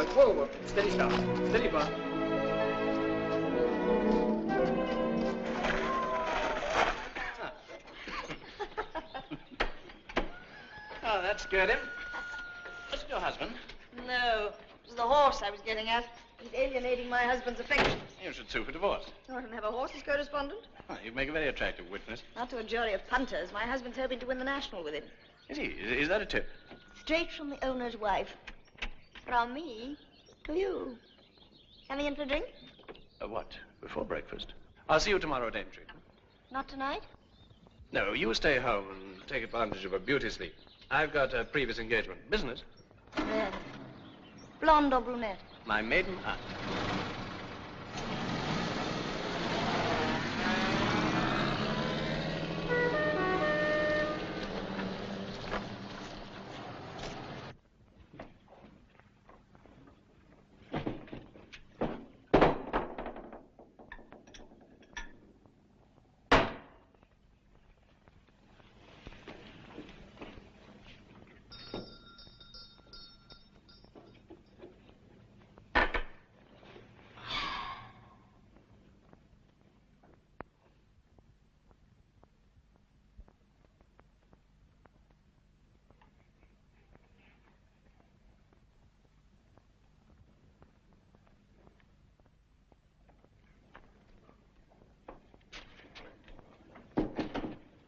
boy. Whoa, whoa. Steady start. Steady, boy. Oh, that scared him. Was it your husband? No, it was the horse I was getting at. He's alienating my husband's affections. You should sue for divorce. You want him to have a horse's correspondent? Oh, you'd make a very attractive witness. Not to a jury of punters. My husband's hoping to win the national with him. Is he? Is that a tip? Straight from the owner's wife. From me to you. Coming in for a drink? What? Before breakfast? I'll see you tomorrow at Aintree. Not tonight? No, you stay home and take advantage of a beauty sleep. I've got a previous engagement. Business. Red. Blonde or brunette? My maiden aunt.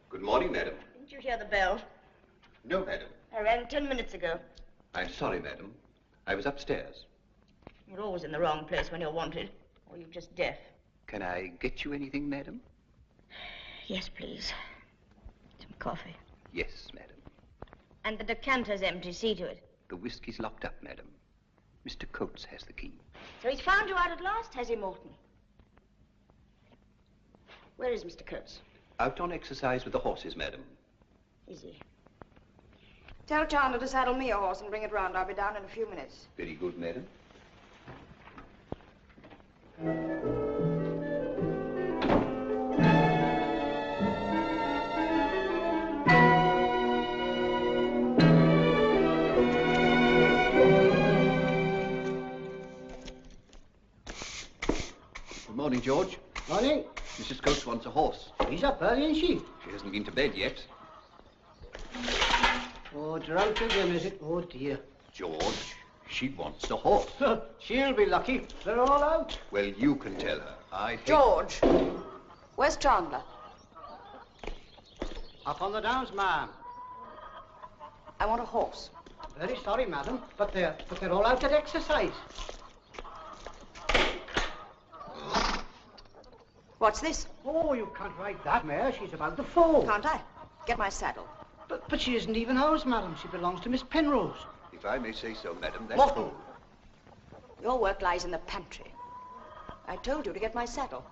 Good morning, madam. Didn't you hear the bell? No, madam. I rang 10 minutes ago. I'm sorry, madam. I was upstairs. You're always in the wrong place when you're wanted. Or you're just deaf. Can I get you anything, madam? Yes, please. Some coffee. Yes, madam. And the decanter's empty. See to it. The whiskey's locked up, madam. Mr. Coates has the key. So he's found you out at last, has he, Morton? Where is Mr. Coates? Out on exercise with the horses, madam. Is he? Tell Chandler to saddle me a horse and bring it round. I'll be down in a few minutes. Very good, madam. Good morning, George. Morning. Mrs. Coates wants a horse. She's up early, isn't she? She hasn't been to bed yet. Oh, drunk again, is it? Oh, dear. George, she wants a horse. She'll be lucky. They're all out. Well, you can tell her. I hate... George, where's Chandler? Up on the downs, ma'am. I want a horse. Very sorry, madam, but they're all out at exercise. What's this? Oh, you can't ride that mare. She's about the foal. Can't I? Get my saddle. But she isn't even ours, madam. She belongs to Miss Penrose. If I may say so, madam, that's Morton. all. Your work lies in the pantry. I told you to get my saddle.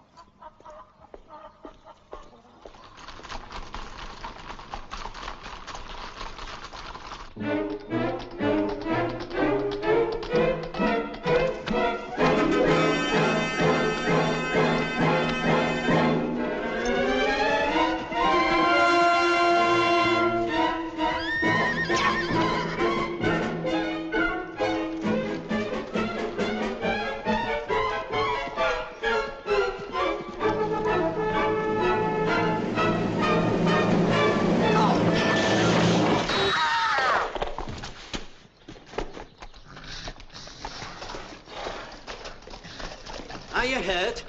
Are you hurt?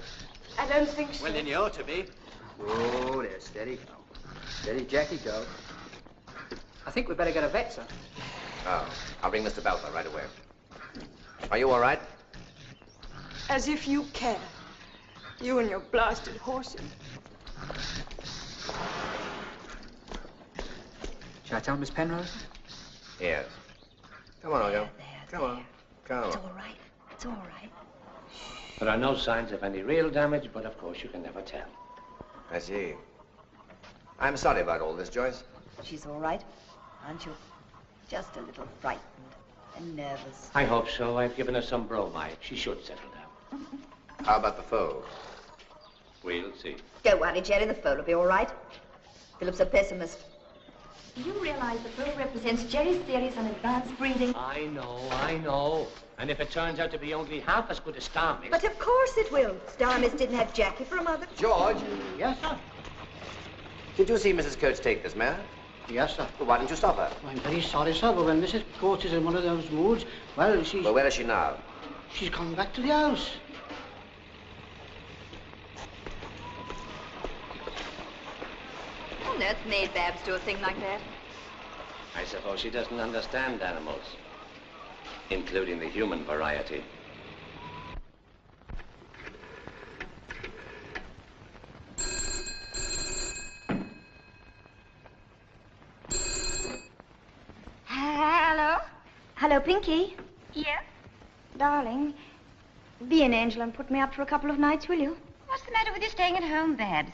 I don't think so. Well, then you ought to be. Oh, there, steady. Steady, Jackie, go. I think we'd better get a vet, sir. Oh, I'll bring Mr. Butler right away. Are you all right? As if you care. You and your blasted horses. Shall I tell Miss Penrose? Yes. Come on, Olga. Come on. Come It's on. all right. It's all right. There are no signs of any real damage, but of course you can never tell. I see. I'm sorry about all this, Joyce. She's all right, aren't you? Just a little frightened and nervous. I hope so. I've given her some bromide. She should settle down. How about the foal? We'll see. Don't worry, Jerry. The foal will be all right. Philip's a pessimist. Do you realize the bill represents Jerry's theories on advanced breeding? I know. And if it turns out to be only half as good as Star Mist... But of course it will. Star Mist didn't have Jackie for a mother. George, Yes, sir. did you see Mrs. Coates take this mare? Yes, sir. Well, why didn't you stop her? I'm very sorry, sir, but when Mrs. Coates is in one of those moods, well, Well, where is she now? she's coming back to the house. What on earth made Babs do a thing like that? I suppose she doesn't understand animals, including the human variety. Hello? Hello, Pinky. Yes? Darling, be an angel and put me up for a couple of nights, will you? What's the matter with you staying at home, Babs?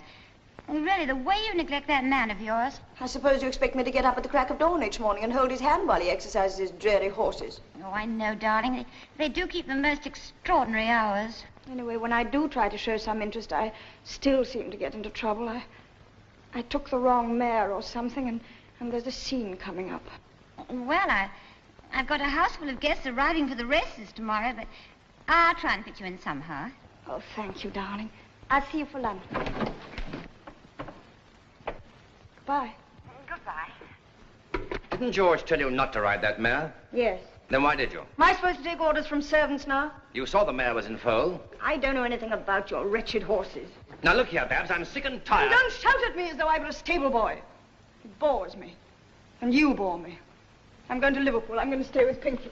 Really, the way you neglect that man of yours. I suppose you expect me to get up at the crack of dawn each morning and hold his hand while he exercises his dreary horses. Oh, I know, darling. They do keep the most extraordinary hours. Anyway, when I do try to show some interest, I still seem to get into trouble. I took the wrong mare or something, and there's a scene coming up. Well, I've got a house full of guests arriving for the races tomorrow, but I'll try and fit you in somehow. Oh, thank you, darling. I'll see you for lunch. Bye. Goodbye. Didn't George tell you not to ride that mare? Yes. Then why did you? Am I supposed to take orders from servants now? You saw the mare was in foal. I don't know anything about your wretched horses. Now look here, Babs, I'm sick and You tired. don't shout at me as though I were a stable boy. It bores me. And you bore me. I'm going to Liverpool. I'm going to stay with Pinky.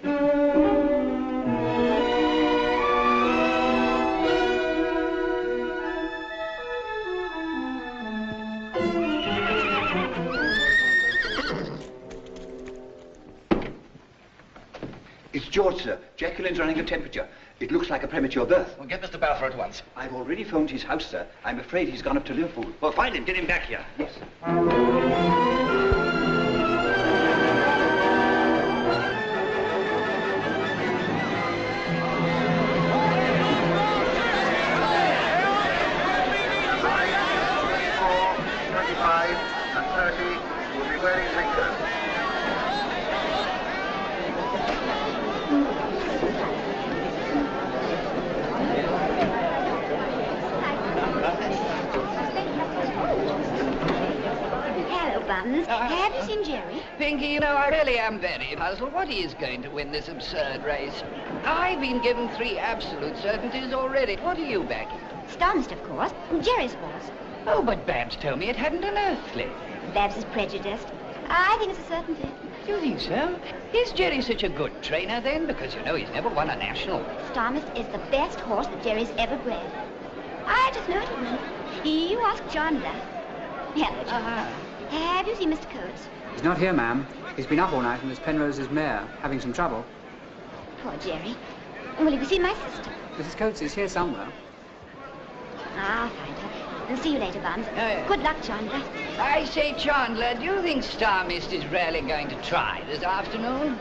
It's George, sir. Jacqueline's running a temperature. It looks like a premature birth. Well, get Mr. Balfour at once. I've already phoned his house, sir. I'm afraid he's gone up to Liverpool. Well, find him. Get him back here. Yes. Hello, Buns. Have you seen Jerry? Pinky, you know, I really am very puzzled. What is going to win this absurd race? I've been given 3 absolute certainties already. What are you backing? Star Mist, of course. Jerry's horse. Oh, but Babs told me it hadn't an earthly. Babs is prejudiced. I think it's a certainty. Do you think so? Is Jerry such a good trainer, then? Because, you know, he's never won a national. Star Mist is the best horse that Jerry's ever bred. I just know it will. You ask Chandler. Hello, Chandler. Have you seen Mr. Coates? He's not here, ma'am. He's been up all night on Miss Penrose's mare, having some trouble. Poor Jerry. Well, have you seen my sister? Mrs. Coates is here somewhere. I'll find her. And see you later, Buns. Yeah. Good luck, Chandler. I say, Chandler, do you think Star Mist is really going to try this afternoon?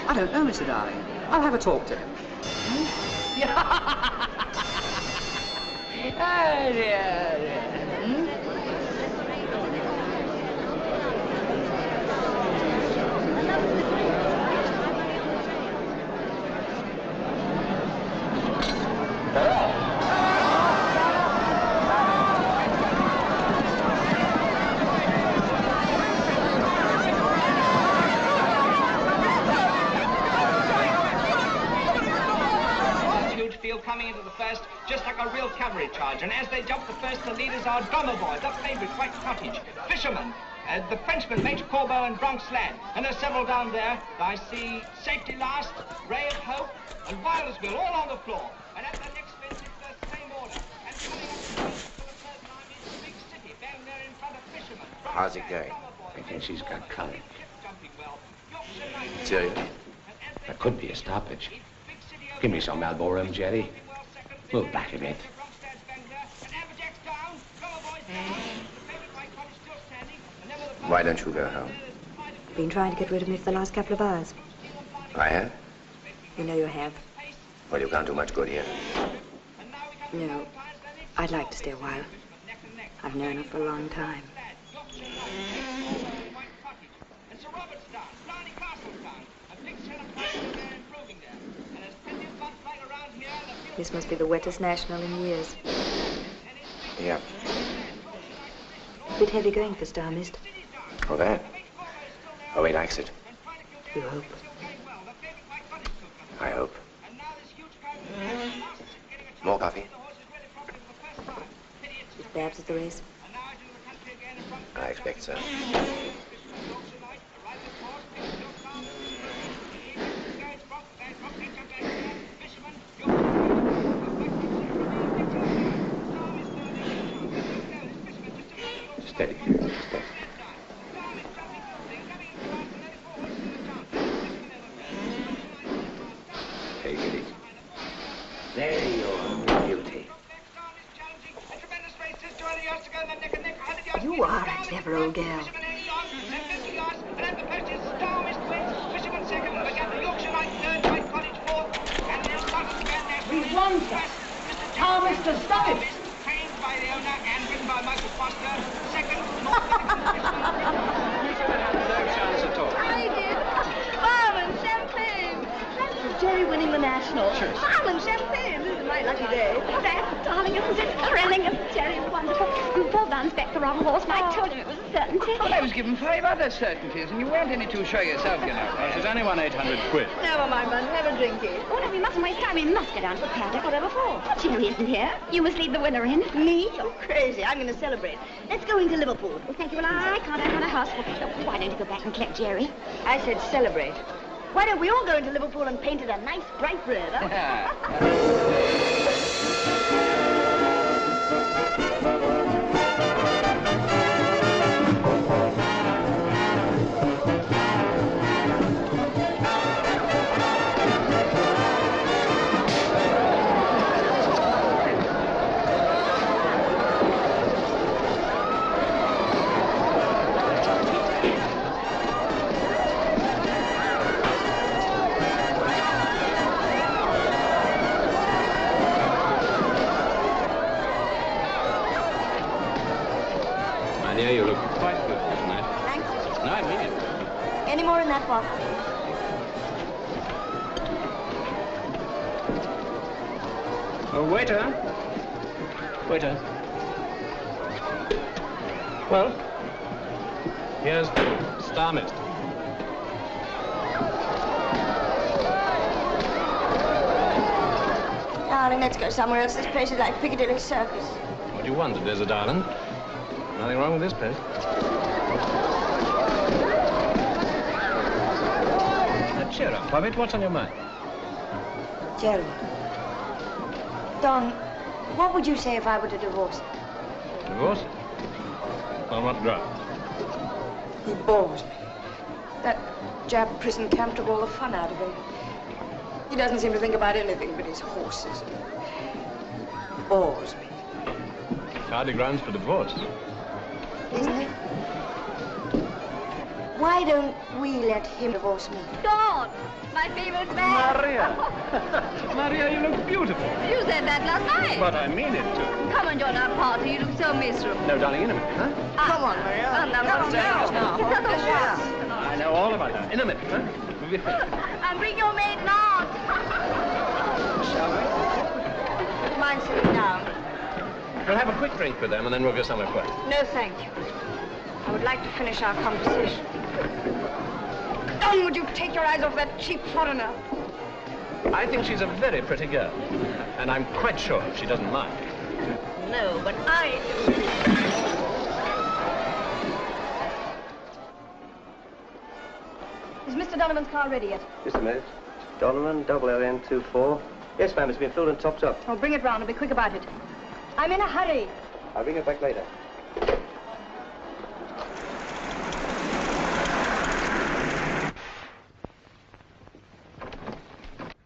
I don't know, Mr. Darling. I'll have a talk to him. Oh, dear. Coming into the first, just like a real cavalry charge. And as they jump the first, the leaders are Drummer Boy, the favourite, White Cottage, Fisherman, the Frenchman, Major Corbeau and Bronx Lad. And there's several down there. I see Safety Last, Ray of Hope, and Wildersville all on the floor. And at the next fence, it's the same order. And coming up for the third time is Big City, bang there in front of Fisherman. How's it going? I think she's got courage. Serious? That could be a stoppage. Give me some elbow room, Jerry. Move back a bit. Why don't you go home? Been trying to get rid of me for the last couple of hours. I have? You know you have. Well, you can't do much good here. No, I'd like to stay a while. I've known her for a long time. This must be the wettest national in years. Yeah. Bit heavy going for Star Mist. Oh, that? Oh, he likes it. You hope. I hope. More coffee? Is Babs at the race? I expect so. Steady. Steady. Take it easy. There you are, beauty. You are a clever old gal. We want that. Thomas to stop it. By the owner and written by Michael Foster. Second, No chance at all. I did. Bomb and champagne. Jerry winning the national. Bomb and champagne. This is my lucky day. Oh, that, darling, isn't it thrilling? And Jerry is wonderful. You both bounced back the wrong horse, and I told him it was a certainty. Well, I was given 5 other certainties, and you weren't any too sure yourself, you know. She's only won 800 quid. Never mind, man. Have a drinky. Oh, no, we mustn't waste time. We must go down to the paddock, whatever for. But Jerry isn't here. You must lead the winner in. Me? You're crazy. I'm going to celebrate. Let's go into Liverpool. Oh, thank you. Well, I can't. I've got a house full. Oh, why don't you go back and collect Jerry? I said celebrate. Why don't we all go into Liverpool and paint it a nice bright red, huh? You look quite good tonight. Thank you. No, I mean it. Any more in that bottle? Oh, waiter. Waiter. Well, here's Star Mist. Darling, let's go somewhere else. This place is like Piccadilly Circus. What do you want, a desert island? Nothing wrong with this place. Now, cheer up, Hobbit. What's on your mind? Gerald. Don, what would you say if I were to divorce him? Divorce? On what ground? He bores me. That Jap prison camp took all the fun out of him. He doesn't seem to think about anything but his horses. He bores me. Hardly grounds for divorce. Isn't it? Why don't we let him divorce me? Don, my favorite man. Maria! Maria, you look beautiful. You said that last night. But I mean it too. Come and join our party. You look so miserable. No, darling, in a minute, huh? Come on, Maria. Come on, I know all about that. In a minute, huh? And bring your maid now. Shall we? Would you mind sitting down? We'll have a quick drink with them and then we'll go somewhere quiet. No, thank you. I would like to finish our conversation. Don, would you take your eyes off that cheap foreigner? I think she's a very pretty girl. And I'm quite sure she doesn't mind. No, but I do. Is Mr. Donovan's car ready yet? Just a minute. Donovan, double LN24. Yes, ma'am, it's been filled and topped up. Oh, bring it round and be quick about it. I'm in a hurry. I'll bring it back later.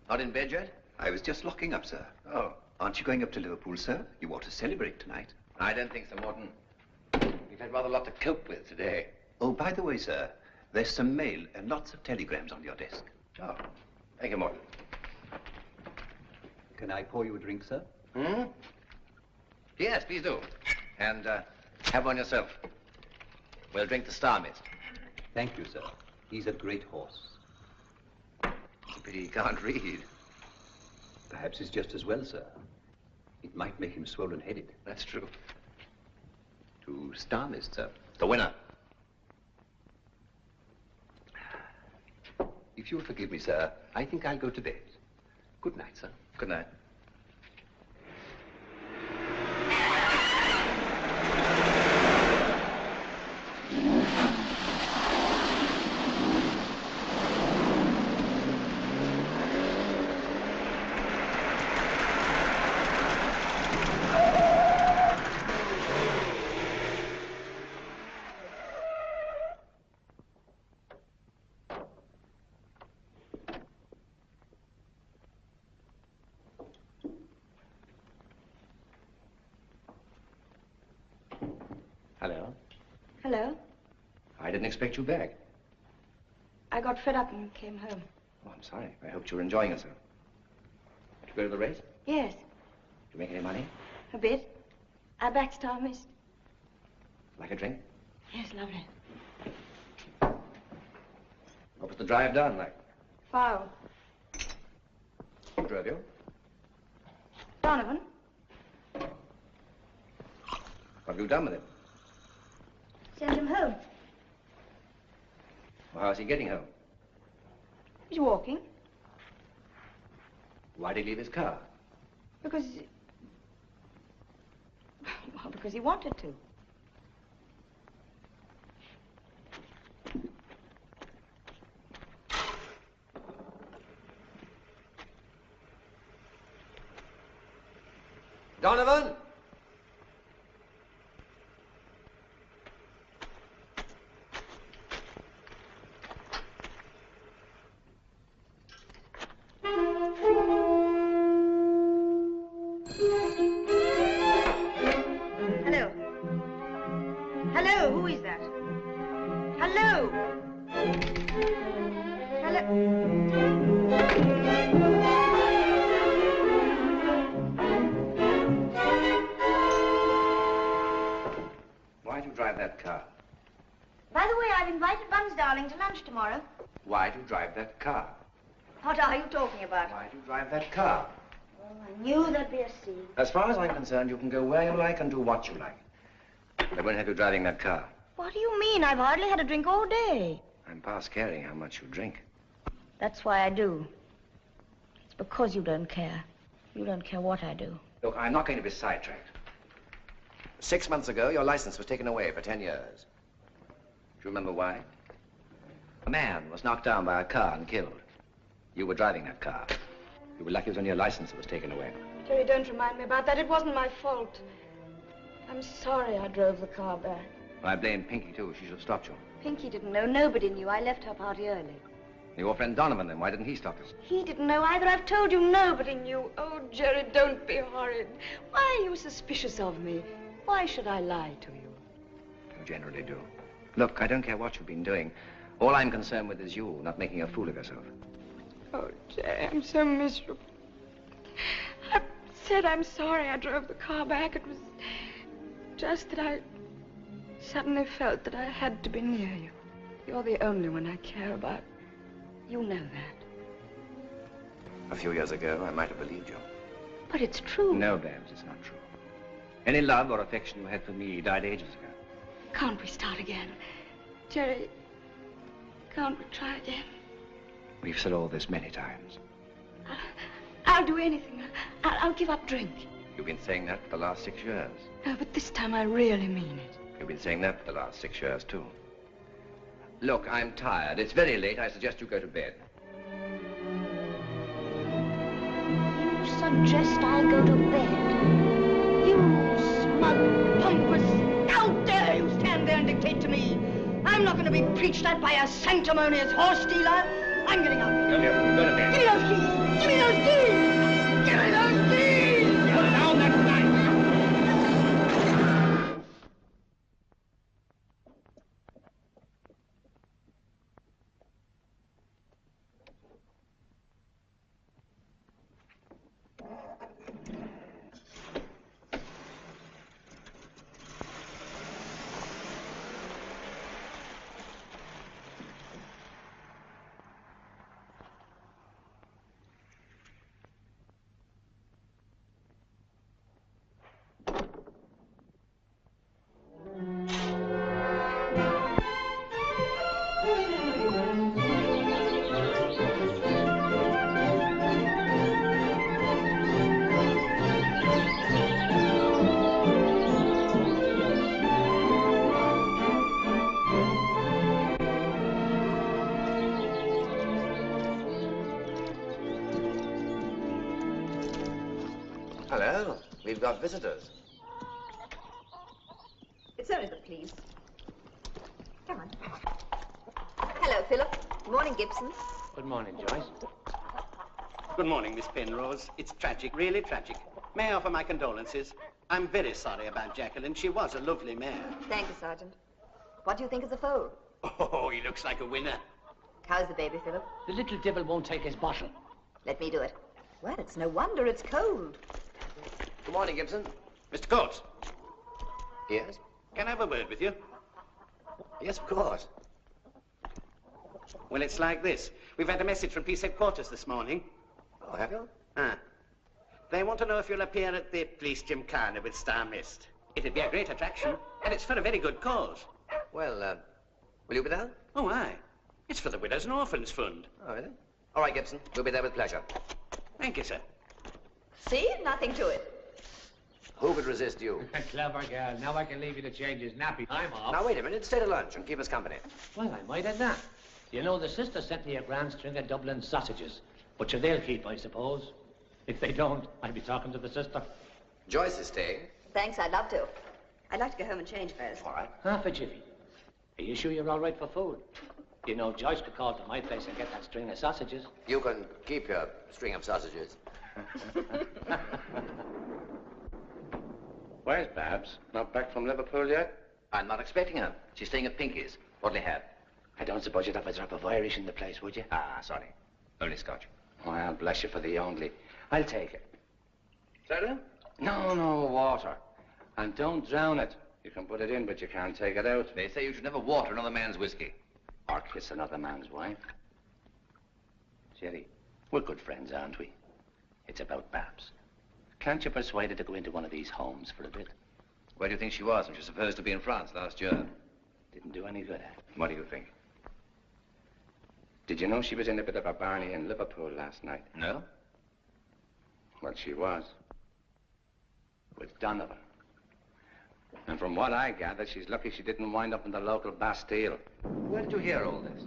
Not in bed yet? I was just locking up, sir. Oh. Aren't you going up to Liverpool, sir? You ought to celebrate tonight. I don't think so, Morton. We've had rather a lot to cope with today. Oh, by the way, sir, there's some mail and lots of telegrams on your desk. Oh, thank you, Morton. Can I pour you a drink, sir? Hmm? Yes, please do. And have one yourself. We'll drink the Star Mist. Thank you, sir. He's a great horse. It's a pity he can't read. Perhaps it's just as well, sir. It might make him swollen-headed. That's true. To Star Mist, sir. The winner. If you'll forgive me, sir, I think I'll go to bed. Good night, sir. Good night. Hello. Hello. I didn't expect you back. I got fed up and came home. Oh, I'm sorry. I hoped you were enjoying yourself. Did you go to the race? Yes, Did you make any money? a bit. I backed Star Mist. Like a drink? Yes, lovely. What was the drive down like? Foul. Who drove you? Donovan. What have you done with him? Sent him home. Well, how's he getting home? He's walking. Why did he leave his car? Because... Well, because he wanted to. Donovan! Hello. Hello, who is that? Hello. Why'd you drive that car? By the way, I've invited Buns Darling to lunch tomorrow. Why'd you drive that car? What are you talking about? Why'd you drive that car? Oh, I knew there'd be a scene. As far as I'm concerned, you can go where you like and do what you like. I won't have you driving that car. What do you mean? I've hardly had a drink all day. I'm past caring how much you drink. That's why I do. It's because you don't care. You don't care what I do. Look, I'm not going to be sidetracked. 6 months ago, your license was taken away for 10 years. Do you remember why? A man was knocked down by a car and killed. You were driving that car. You were lucky it was only your license that was taken away. Jerry, don't remind me about that. It wasn't my fault. I'm sorry I drove the car back. Well, I blame Pinky, too. She should have stopped you. Pinky didn't know. Nobody knew. I left her party early. Your friend Donovan, then. Why didn't he stop us? He didn't know either. I've told you nobody knew. Oh, Jerry, don't be horrid. Why are you suspicious of me? Why should I lie to you? You generally do. Look, I don't care what you've been doing. All I'm concerned with is you, not making a fool of yourself. Oh, Jerry, I'm so miserable. I said I'm sorry I drove the car back. It was just that I suddenly felt that I had to be near you. You're the only one I care about. You know that. A few years ago, I might have believed you. But it's true. No, Babs, it's not true. Any love or affection you had for me died ages ago. Can't we start again? Jerry, can't we try again? We've said all this many times. I'll do anything. I'll give up drink. You've been saying that for the last 6 years. No, but this time I really mean it. You've been saying that for the last 6 years, too. Look, I'm tired. It's very late. I suggest you go to bed. You suggest I go to bed? You smug, pompous... How dare you stand there and dictate to me? I'm not going to be preached at by a sanctimonious horse dealer. I'm getting out. Go to bed. Give me those keys! Give me those keys! Give me those keys! Put down that knife! Hello. We've got visitors. It's only the police. Come on. Hello, Philip. Morning, Gibson. Good morning, Joyce. Good morning, Miss Penrose. It's tragic, really tragic. May I offer my condolences? I'm very sorry about Jacqueline. She was a lovely mare. Thank you, Sergeant. What do you think of the foal? Oh, he looks like a winner. How's the baby, Philip? The little devil won't take his bottle. Let me do it. Well, it's no wonder it's cold. Good morning, Gibson. Mr. Coates, Yes? can I have a word with you? Yes, of course. Well, it's like this. We've had a message from Police Headquarters this morning. Oh, have you? They want to know if you'll appear at the police gymkhana with Star Mist. It'd be a great attraction, and it's for a very good cause. Well, will you be there? Oh, aye. It's for the Widows and Orphans Fund. Oh, really? All right, Gibson. We'll be there with pleasure. Thank you, sir. See? Nothing to it. Who could resist you? Clever girl. Now I can leave you to change his nappy. I'm off. Now, wait a minute. Stay to lunch and keep us company. Well, I might have that. You know, the sister sent me a grand string of Dublin sausages. But sure, they'll keep, I suppose. If they don't, I'll be talking to the sister. Joyce is staying. Thanks, I'd love to. I'd like to go home and change first. All right. Half a jiffy. Are you sure you're all right for food? You know, Joyce could call to my place and get that string of sausages. You can keep your string of sausages. Where's Babs? Not back from Liverpool yet? I'm not expecting her. She's staying at Pinky's. What'll you have? I don't suppose you'd have a drop of Irish in the place, would you? Ah, sorry. Only Scotch. Well, bless you for the only. I'll take it. Soda? No, water. And don't drown it. You can put it in, but you can't take it out. They say you should never water another man's whiskey. Or kiss another man's wife. Jerry, we're good friends, aren't we? It's about Babs. Can't you persuade her to go into one of these homes for a bit? Where do you think she was when she was supposed to be in France last year? Didn't do any good, What do you think? Did you know she was in a bit of a barney in Liverpool last night? No? Well, she was. With Donovan. And from what I gather, she's lucky she didn't wind up in the local Bastille. Where did you hear all this?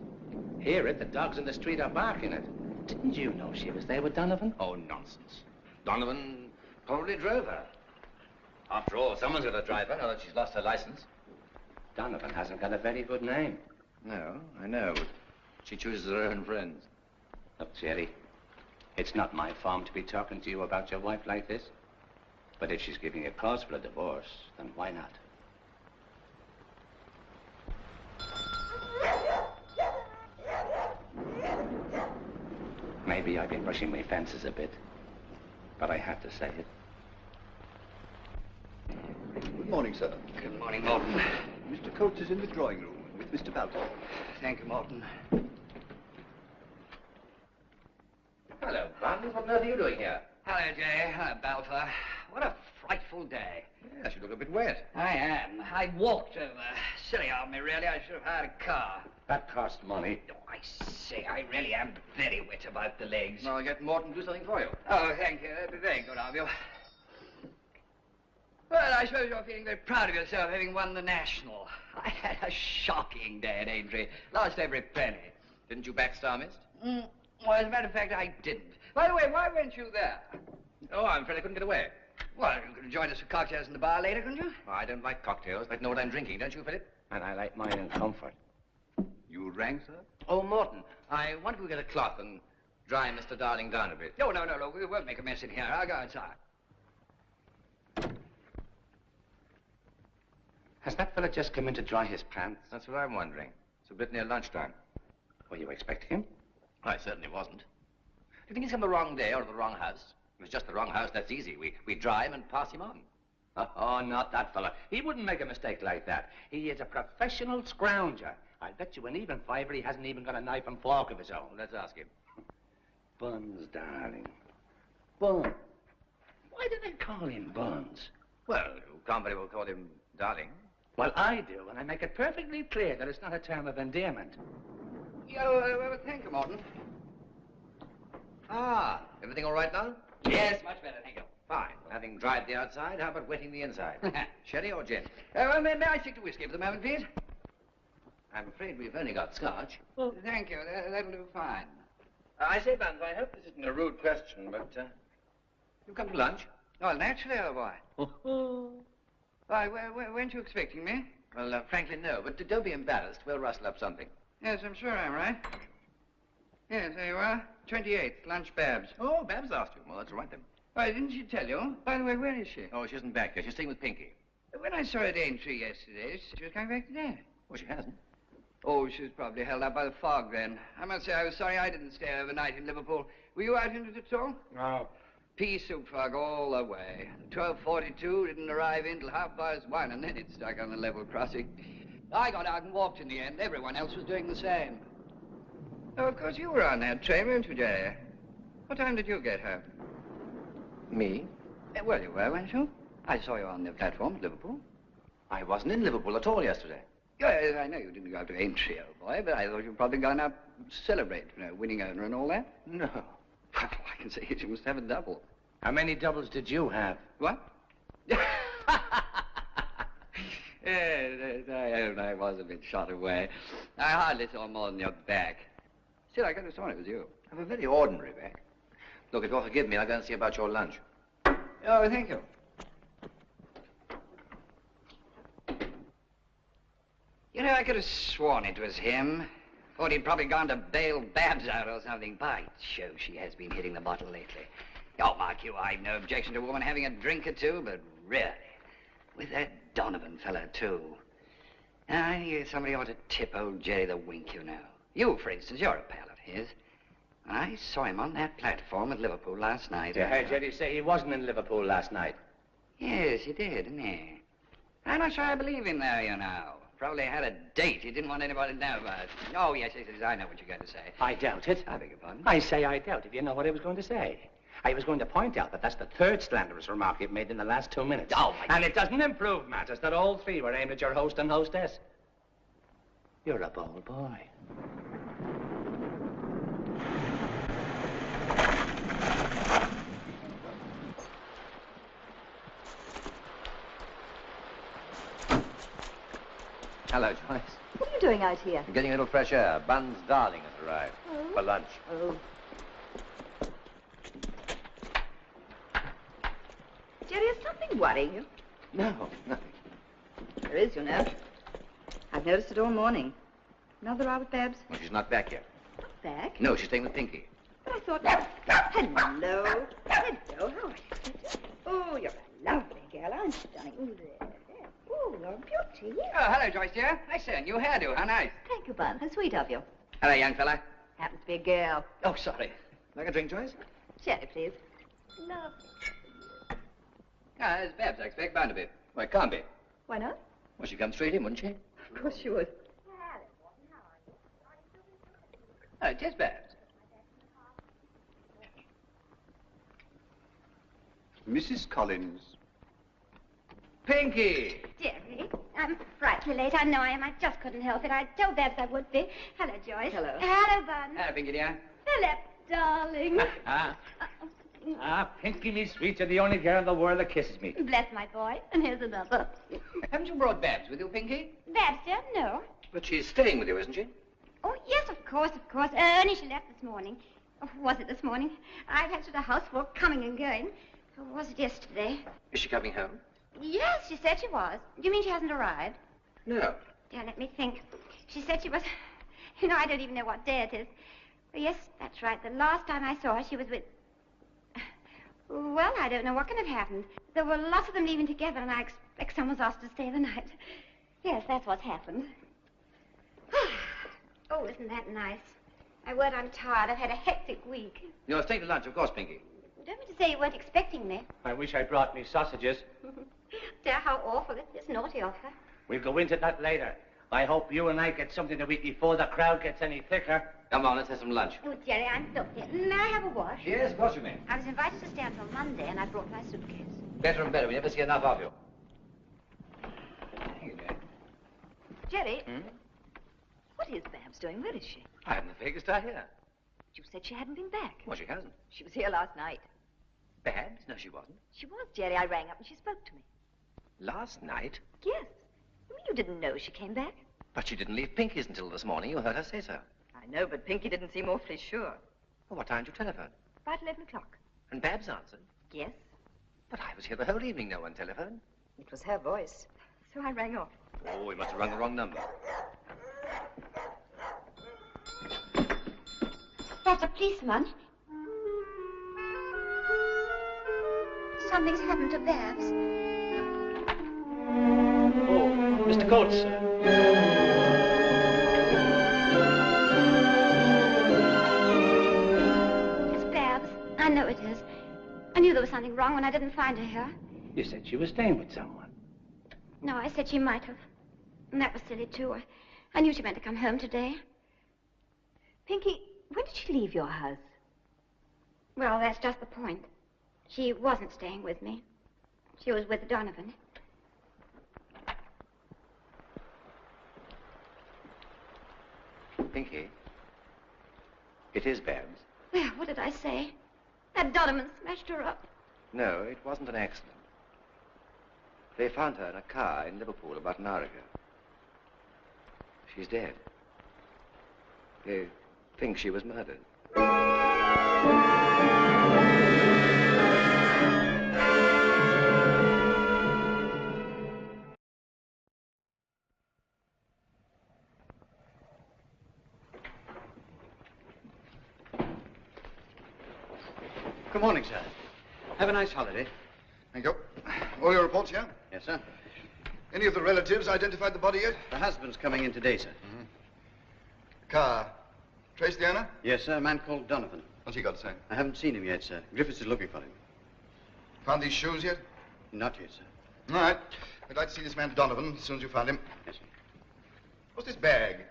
Hear it? The dogs in the street are barking it. Didn't you know she was there with Donovan? Oh, nonsense. Donovan probably drove her. After all, someone's got to drive her now that she's lost her license. Donovan hasn't got a very good name. No, I know, but she chooses her own friends. Look, Jerry, it's not my form to be talking to you about your wife like this. But if she's giving you cause for a divorce, then why not? Maybe I've been brushing my fences a bit, but I had to say it. Good morning, sir. Good morning, Morton. Mr. Coates is in the drawing room with Mr. Balfour. Thank you, Morton. Hello, Buns. What on earth are you doing here? Hello, Jay. Hello, Balfour. What a frightful day. Yes, you look a bit wet. I am. I walked over. Silly of me, really. I should have hired a car. That cost money. Oh, I say, I really am very wet about the legs. I'll get Morton to do something for you. Oh, thank you. That'd be very good of you. Well, I suppose you're feeling very proud of yourself, having won the National. I had a shocking day at Aintree. Lost every penny. Didn't you back Star Mist? Well, as a matter of fact, I didn't. By the way, why weren't you there? Oh, I'm afraid I couldn't get away. Well, you could have joined us for cocktails in the bar later, couldn't you? Oh, I don't like cocktails. I'd know what I'm drinking, don't you, Philip? And I like mine in comfort. You rang, sir? Oh, Morton, I want to get a cloth and dry Mr. Darling down a bit. No, we won't make a mess in here. I'll go outside. Has that fella just come in to dry his pants? That's what I'm wondering. It's a bit near lunchtime. Were you expecting him? I certainly wasn't. Do you think he's come the wrong day or the wrong house? If it's just the wrong house, that's easy. We dry him and pass him on. Oh, not that fella. He wouldn't make a mistake like that. He is a professional scrounger. I'll bet you an even fiver he hasn't even got a knife and fork of his own. Let's ask him. Buns, darling. Buns. Why do they call him Buns? Well, you can't very well call him Darling. Well, I do, and I make it perfectly clear that it's not a term of endearment. Thank you, Morton. Ah, everything all right now? Yes, much better, thank you. Fine. Having dried the outside, how about wetting the inside? Sherry or gin? May I stick to whiskey for the moment, please? I'm afraid we've only got scotch. Well, thank you. That'll do fine. I say, Buns, I hope this isn't a rude question, but, You come to lunch? Well, naturally, old boy. Why, weren't you expecting me? Well, frankly, no. But don't be embarrassed. We'll rustle up something. Yes, I'm sure I'm right. Yes, there you are. 28th, lunch Babs. Oh, Babs asked you. Well, that's all right then. Why, didn't she tell you? By the way, where is she? Oh, she isn't back yet. She's staying with Pinky. When I saw her at Aintree yesterday, she was coming back today. Well, she hasn't. Oh, she was probably held up by the fog then. I must say I was sorry I didn't stay overnight in Liverpool. Were you out in it at all? No. Pea soup fog all the way. 12:42 didn't arrive in till 1:30, and then it stuck on the level crossing. I got out and walked in the end. Everyone else was doing the same. Oh, of course you were on that train, weren't you, Jerry? What time did you get home? Me? Well, you were, weren't you? I saw you on the platform at Liverpool. I wasn't in Liverpool at all yesterday. Yes, I know you didn't go out to Aintree, old boy, but I thought you'd probably gone out to celebrate, you know, winning owner and all that. No. Well, I can say you must have a double. How many doubles did you have? What? Yes, I own I was a bit shot away. I hardly saw more than your back. Still, I could have sworn it was you. I'm a very ordinary back. Look, if you'll forgive me, I'll go and see about your lunch. Oh, thank you. You know, I could have sworn it was him. Thought he'd probably gone to bail Babs out or something. By Jove, she has been hitting the bottle lately. Oh, mark you, I've no objection to a woman having a drink or two, but really, with that Donovan fella, too. I think somebody ought to tip old Jerry the wink, you know. You, for instance, you're a pal of his. I saw him on that platform at Liverpool last night. I heard Jerry say he wasn't in Liverpool last night. Yes, he did, didn't he? I'm not sure I believe him, though, you know. Probably had a date he didn't want anybody to know about. Oh, yes, I know what you're going to say. I doubt it. I beg your pardon? I say I doubt it. You know what I was going to say. I was going to point out that that's the third slanderous remark you've made in the last 2 minutes. Oh, my... And it doesn't improve matters that all three were aimed at your host and hostess. You're a bold boy. Hello, Joyce. What are you doing out here? I'm getting a little fresh air. Bun's darling has arrived. Oh. For lunch. Oh. Jerry, is something worrying you? No, nothing. There is, you know. I've noticed it all morning. Another row with Babs? Well, she's not back yet. Not back? No, she's staying with Pinky. But I thought... Hello. Hello. How are you? Oh, you're a lovely girl, aren't you, darling? Oh, there. Oh, you're a beauty. Oh, hello, Joyce, dear. I say, a new hairdo. How nice. Thank you, Bun. How sweet of you. Hello, young fella. Happens to be a girl. Oh, sorry. Like a drink, Joyce? Sherry, please. Lovely. Ah, there's Babs, I expect. Bound to be. Well, it can't be. Why not? Well, she'd come straight in, wouldn't she? Of course she would. Oh, it is Babs. Mrs. Collins. Pinky! Jerry, I'm frightfully late. I know I am. I just couldn't help it. I told Babs I would be. Hello, Joyce. Hello. Hello, Bun. Hello, Pinky, dear. Hello, darling. Pinky, me sweet, you're the only girl in the world that kisses me. Bless my boy. And here's another. Haven't you brought Babs with you, Pinky? Babs, dear? No. But she's staying with you, isn't she? Oh, yes, of course, of course. Only she left this morning. Oh, was it this morning? I've had such a house full coming and going. Or was it yesterday? Is she coming home? Yes, she said she was. Do you mean she hasn't arrived? No. Dear, let me think. She said she was... You know, I don't even know what day it is. Oh, yes, that's right. The last time I saw her, she was with... Well, I don't know what can have happened. There were lots of them leaving together, and I expect someone's asked to stay the night. Yes, that's what's happened. Oh, isn't that nice? My word, I'm tired. I've had a hectic week. You're staying to lunch, of course, Pinky. Don't mean to say you weren't expecting me. I wish I brought me sausages. Dear, how awful. It's naughty of her. We'll go into that later. I hope you and I get something to eat before the crowd gets any thicker. Come on, let's have some lunch. Oh, Jerry, I'm filthy. May I have a wash? Yes, of course you may. I was invited to stay until Monday, and I brought my suitcase. Better and better. We never see enough of you. Thank you, dear. Jerry, what is Babs doing? Where is she? I haven't the vaguest idea. You said she hadn't been back. Well, she hasn't. She was here last night. Babs? No, she wasn't. She was, Jerry. I rang up and she spoke to me. Last night? Yes. You mean you didn't know she came back? But she didn't leave Pinky's until this morning. You heard her say so. I know, but Pinky didn't seem awfully sure. Well, what time did you telephone? About 11 o'clock. And Babs answered? Yes. But I was here the whole evening. No one telephoned. It was her voice. So I rang off. Oh, we must have rung the wrong number. That's a policeman. Something's happened to Babs. Oh, Mr. Coates, sir. It's Babs. I know it is. I knew there was something wrong when I didn't find her here. You said she was staying with someone. No, I said she might have. And that was silly, too. I knew she meant to come home today. Pinky, when did she leave your house? Well, that's just the point. She wasn't staying with me. She was with Donovan. Pinky, it is Babs. Well, what did I say? That Donovan smashed her up. No, it wasn't an accident. They found her in a car in Liverpool about an hour ago. She's dead. They think she was murdered. Good morning, sir. Have a nice holiday. Thank you. All your reports here? Yes, sir. Any of the relatives identified the body yet? The husband's coming in today, sir. Car. Trace the owner? Yes, sir. A man called Donovan. What's he got to say? I haven't seen him yet, sir. Griffiths is looking for him. Found these shoes yet? Not yet, sir. All right. I'd like to see this man Donovan as soon as you found him. Yes, sir. What's this bag?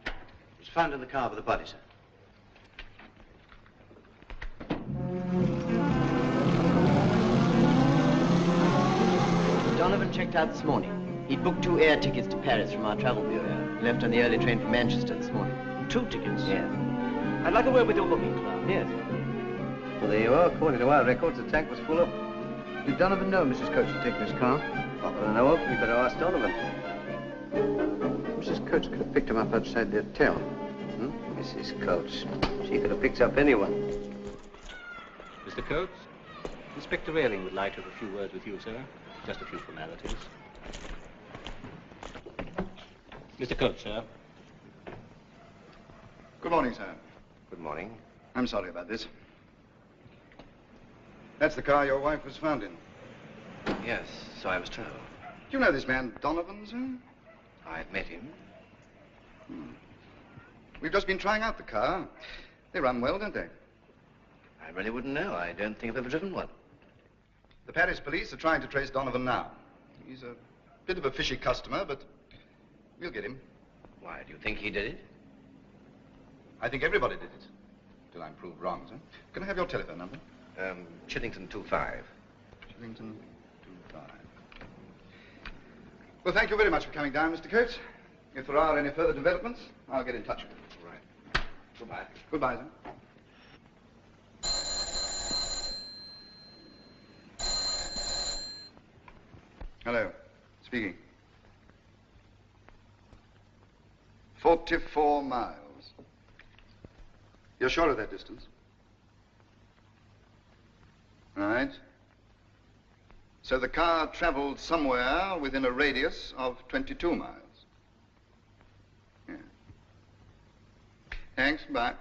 It was found in the car with the body, sir. Donovan checked out this morning. He'd booked 2 air tickets to Paris from our travel bureau. Left on the early train from Manchester this morning. 2 tickets? Yes. I'd like a word with your booking clerk. Yes. Well, there you are. According to our records, the tank was full up. Did Donovan know Mrs. Coates had taken his car? Not that I know of. You better ask Donovan. Mrs. Coates could have picked him up outside the hotel. Mrs. Coates. She could have picked up anyone. Mr. Coates, Inspector Railing would like to have a few words with you, sir. Just a few formalities. Mr. Coates, sir. Good morning, sir. Good morning. I'm sorry about this. That's the car your wife was found in. Yes, so I was told. Do you know this man Donovan, sir? I've met him. We've just been trying out the car. They run well, don't they? I really wouldn't know. I don't think I've ever driven one. The Paris police are trying to trace Donovan now. He's a bit of a fishy customer, but we'll get him. Why, do you think he did it? I think everybody did it. Till I'm proved wrong, sir. Can I have your telephone number? Chillington 25. Chillington 25. Well, thank you very much for coming down, Mr. Coates. If there are any further developments, I'll get in touch with you. All right. Goodbye. Goodbye, sir. Hello. Speaking. 44 miles. You're sure of that distance? Right. So the car traveled somewhere within a radius of 22 miles. Yeah. Thanks, bye.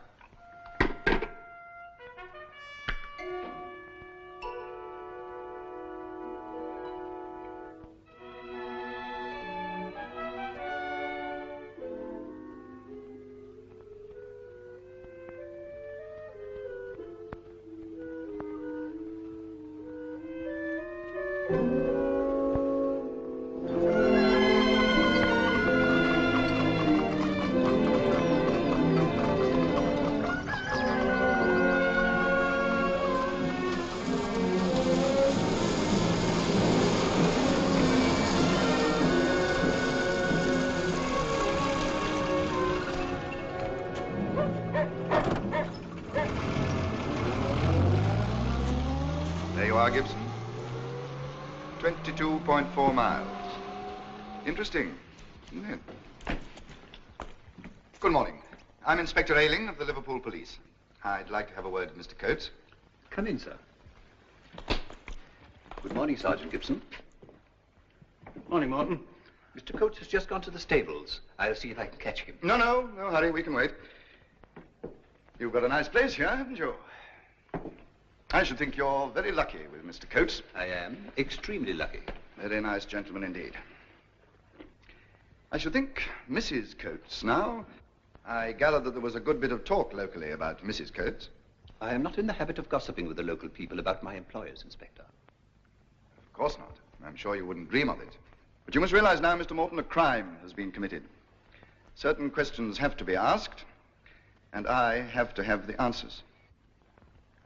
Gibson. 22.4 miles. Interesting, isn't it? Good morning. I'm Inspector Ayling of the Liverpool Police. I'd like to have a word with Mr. Coates. Come in, sir. Good morning, Sergeant Gibson. Morning, Morton. Mr. Coates has just gone to the stables. I'll see if I can catch him. No hurry. We can wait. You've got a nice place here, haven't you? I should think you're very lucky with Mr. Coates. I am extremely lucky. Very nice gentleman indeed. I should think Mrs. Coates now. I gathered that there was a good bit of talk locally about Mrs. Coates. I am not in the habit of gossiping with the local people about my employers, Inspector. Of course not. I'm sure you wouldn't dream of it. But you must realize now, Mr. Morton, a crime has been committed. Certain questions have to be asked, and I have to have the answers.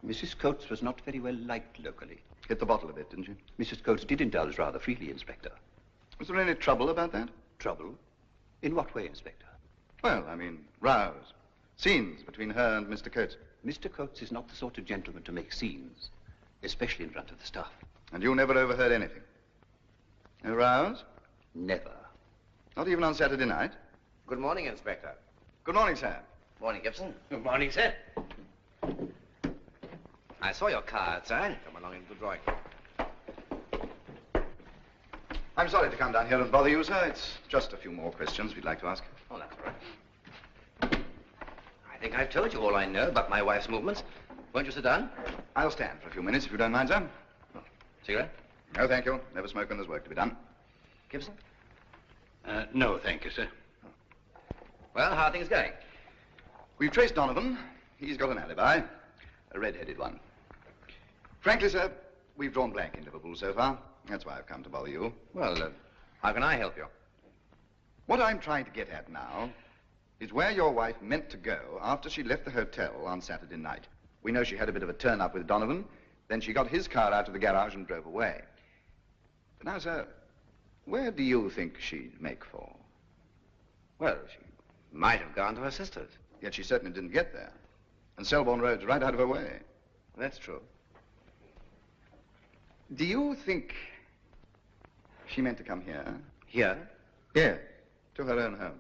Mrs. Coates was not very well liked locally. Hit the bottle a bit, didn't you? Mrs. Coates did indulge rather freely, Inspector. Was there any trouble about that? Trouble? In what way, Inspector? Well, I mean, rows, scenes between her and Mr. Coates. Mr. Coates is not the sort of gentleman to make scenes, especially in front of the staff. And you never overheard anything? No rows? Never. Not even on Saturday night? Good morning, Inspector. Good morning, sir. Morning, Gibson. Good morning, sir. I saw your car outside. Come along into the drawing room. I'm sorry to come down here and bother you, sir. It's just a few more questions we'd like to ask. Oh, that's all right. I think I've told you all I know about my wife's movements. Won't you sit down? I'll stand for a few minutes, if you don't mind, sir. Cigarette? No, thank you. Never smoke when there's work to be done. Gibson? No, thank you, sir. Well, how are things going? We've traced Donovan. He's got an alibi. A red-headed one. Frankly, sir, we've drawn blank in Liverpool so far. That's why I've come to bother you. Well, how can I help you? What I'm trying to get at now is where your wife meant to go after she left the hotel on Saturday night. We know she had a bit of a turn-up with Donovan. Then she got his car out of the garage and drove away. But now, sir, where do you think she'd make for? Well, she might have gone to her sister's. Yet she certainly didn't get there. And Selborne Road's right out of her way. That's true. Do you think she meant to come here? Here? Yes, to her own home.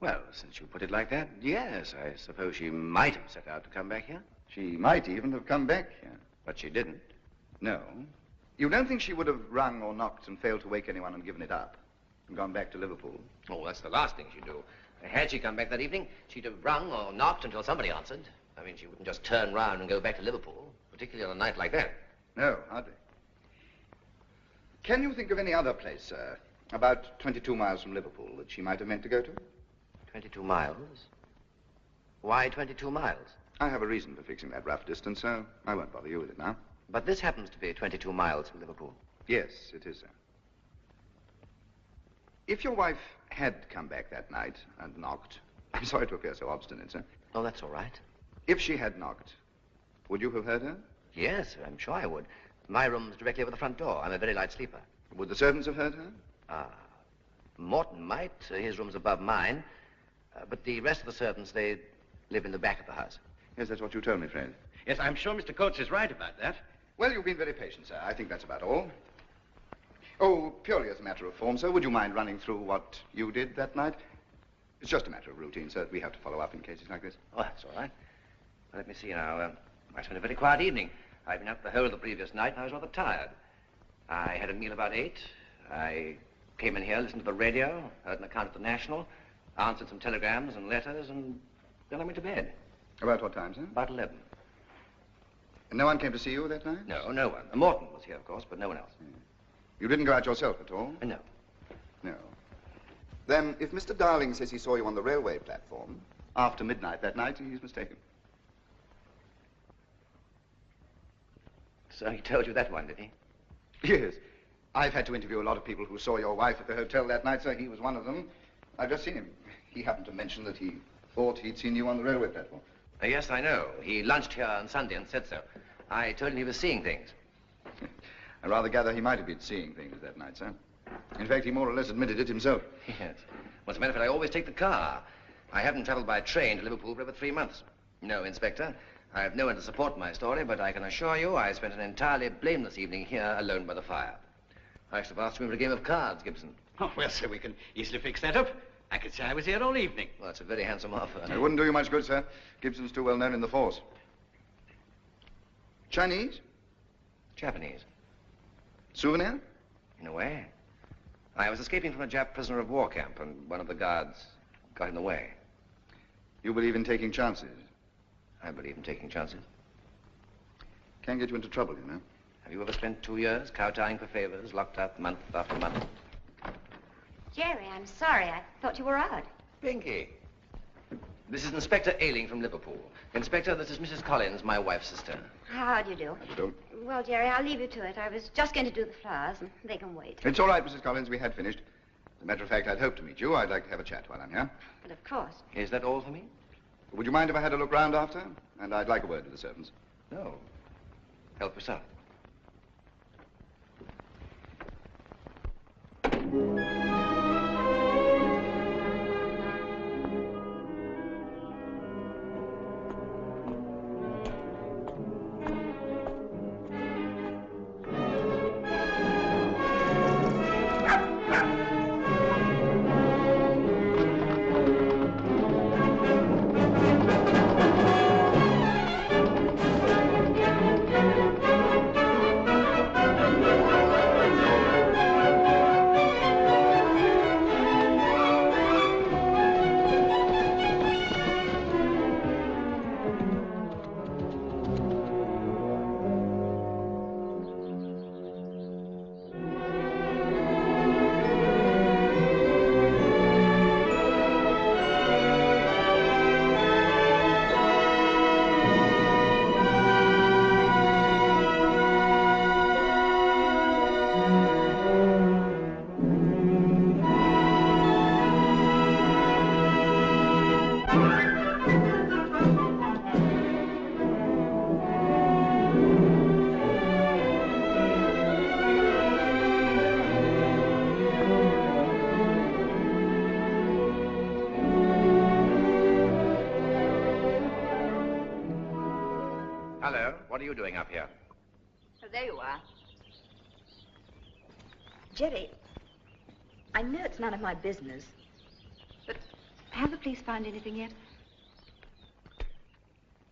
Well, since you put it like that, yes, I suppose she might have set out to come back here. She might even have come back here. But she didn't. No. You don't think she would have rung or knocked and failed to wake anyone and given it up? And gone back to Liverpool? Oh, that's the last thing she'd do. Had she come back that evening, she'd have rung or knocked until somebody answered. I mean, she wouldn't just turn round and go back to Liverpool, particularly on a night like that. No, hardly. Can you think of any other place, sir, about 22 miles from Liverpool, that she might have meant to go to? 22 miles? Why 22 miles? I have a reason for fixing that rough distance, sir. I won't bother you with it now. But this happens to be 22 miles from Liverpool. Yes, it is, sir. If your wife had come back that night and knocked, I'm sorry to appear so obstinate, sir. Oh, that's all right. If she had knocked, would you have heard her? Yes, I'm sure I would. My room's directly over the front door. I'm a very light sleeper. Would the servants have heard her? Morton might. His room's above mine. But the rest of the servants, they live in the back of the house. Yes, that's what you told me, Fred. Yes, I'm sure Mr. Coates is right about that. Well, you've been very patient, sir. I think that's about all. Oh, purely as a matter of form, sir, would you mind running through what you did that night? It's just a matter of routine, sir. We have to follow up in cases like this. Oh, that's all right. Well, let me see now. I spent a very quiet evening. I'd been up the whole of the previous night, and I was rather tired. I had a meal about 8. I came in here, listened to the radio, heard an account of the National, answered some telegrams and letters, and then I went to bed. About what time, sir? About 11. And no one came to see you that night? No, no one. Morton was here, of course, but no one else. You didn't go out yourself at all? No. No. Then, if Mr. Darling says he saw you on the railway platform after midnight that night, he's mistaken. So he told you that one, did he? Yes. I've had to interview a lot of people who saw your wife at the hotel that night, sir. He was one of them. I've just seen him. He happened to mention that he thought he'd seen you on the railway platform. Yes, I know. He lunched here on Sunday and said so. I told him he was seeing things. I rather gather he might have been seeing things that night, sir. In fact, he more or less admitted it himself. Yes. Well, as a matter of fact, I always take the car. I haven't traveled by train to Liverpool for over 3 months. No, Inspector. I have no one to support my story, but I can assure you I spent an entirely blameless evening here alone by the fire. I should have asked him for a game of cards, Gibson. Oh, well, sir, we can easily fix that up. I could say I was here all evening. Well, that's a very handsome offer. It wouldn't do you much good, sir. Gibson's too well known in the force. Chinese? Japanese. Souvenir? In a way. I was escaping from a Jap prisoner of war camp, and one of the guards got in the way. You believe in taking chances? I believe in taking chances. Can get you into trouble, you know. Have you ever spent 2 years kowtowing for favors, locked up month after month? Jerry, I'm sorry. I thought you were out. Pinky. This is Inspector Ailing from Liverpool. Inspector, this is Mrs. Collins, my wife's sister. How do you do? How do you do? Well, Jerry, I'll leave you to it. I was just going to do the flowers, and they can wait. It's all right, Mrs. Collins. We had finished. As a matter of fact, I'd hoped to meet you. I'd like to have a chat while I'm here. But of course. Is that all for me? Would you mind if I had a look round after? And I'd like a word with the servants. No. Help yourself. Hello, what are you doing up here? Oh, there you are. Jerry, I know it's none of my business, but have the police found anything yet?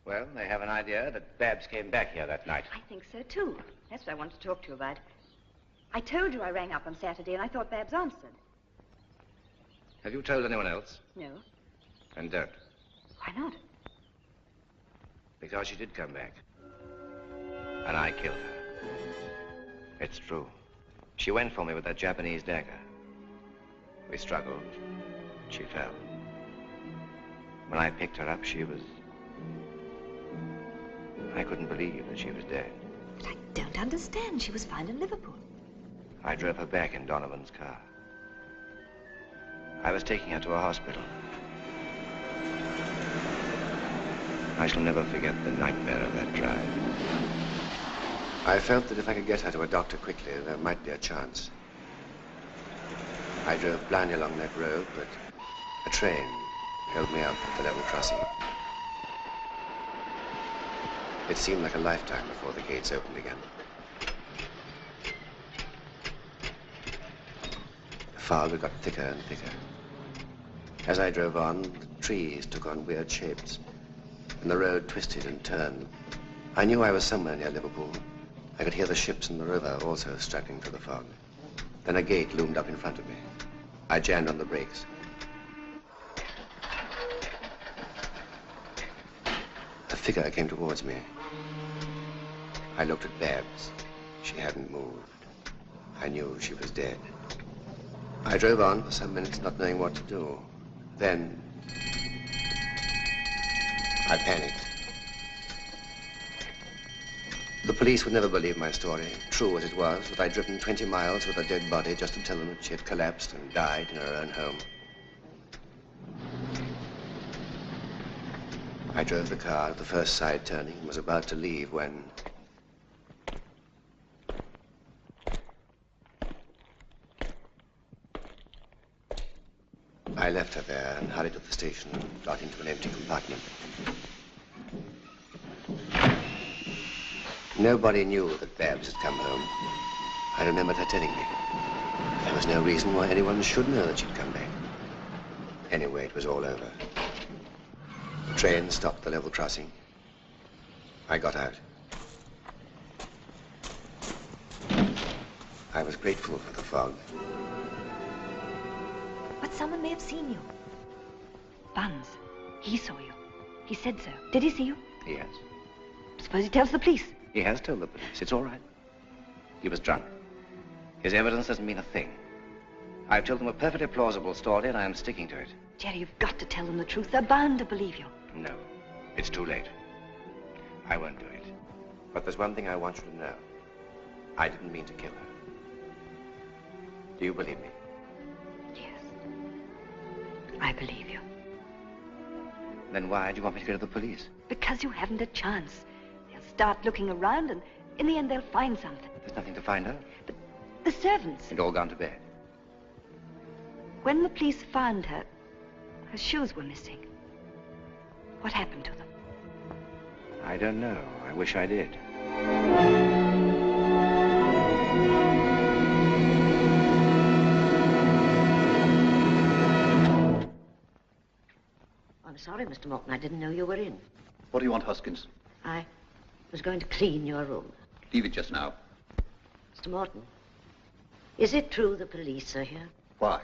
Well, they have an idea that Babs came back here that night. I think so, too. That's what I wanted to talk to you about. I told you I rang up on Saturday, and I thought Babs answered. Have you told anyone else? No. And don't. Why not? Because she did come back. And I killed her. It's true. She went for me with that Japanese dagger. We struggled. She fell. When I picked her up, she was... I couldn't believe that she was dead. But I don't understand. She was found in Liverpool. I drove her back in Donovan's car. I was taking her to a hospital. I shall never forget the nightmare of that drive. I felt that if I could get her to a doctor quickly, there might be a chance. I drove blindly along that road, but a train held me up at the level crossing. It seemed like a lifetime before the gates opened again. The fog had got thicker and thicker. As I drove on, the trees took on weird shapes, and the road twisted and turned. I knew I was somewhere near Liverpool. I could hear the ships in the river also struggling through the fog. Then a gate loomed up in front of me. I jammed on the brakes. A figure came towards me. I looked at Babs. She hadn't moved. I knew she was dead. I drove on for some minutes not knowing what to do. Then I panicked. The police would never believe my story, true as it was, that I'd driven 20 miles with a dead body just to tell them that she had collapsed and died in her own home. I drove the car at the first side turning and was about to leave when... I left her there and hurried to the station and got into an empty compartment. Nobody knew that Babs had come home. I remembered her telling me. There was no reason why anyone should know that she'd come back. Anyway, it was all over. The train stopped at the level crossing. I got out. I was grateful for the fog. But someone may have seen you. Buns. He saw you. He said so. Did he see you? Yes. Suppose he tells the police. He has told the police. It's all right. He was drunk. His evidence doesn't mean a thing. I've told them a perfectly plausible story, and I am sticking to it. Jerry, you've got to tell them the truth. They're bound to believe you. No. It's too late. I won't do it. But there's one thing I want you to know. I didn't mean to kill her. Do you believe me? Yes. I believe you. Then why do you want me to go to the police? Because you haven't a chance. They'll start looking around, and in the end, they'll find something. There's nothing to find out. But the servants... They'd all gone to bed. When the police found her, her shoes were missing. What happened to them? I don't know. I wish I did. I'm sorry, Mr. Morton. I didn't know you were in. What do you want, Hoskins? I was going to clean your room. Leave it just now. Mr. Morton, is it true the police are here? Why?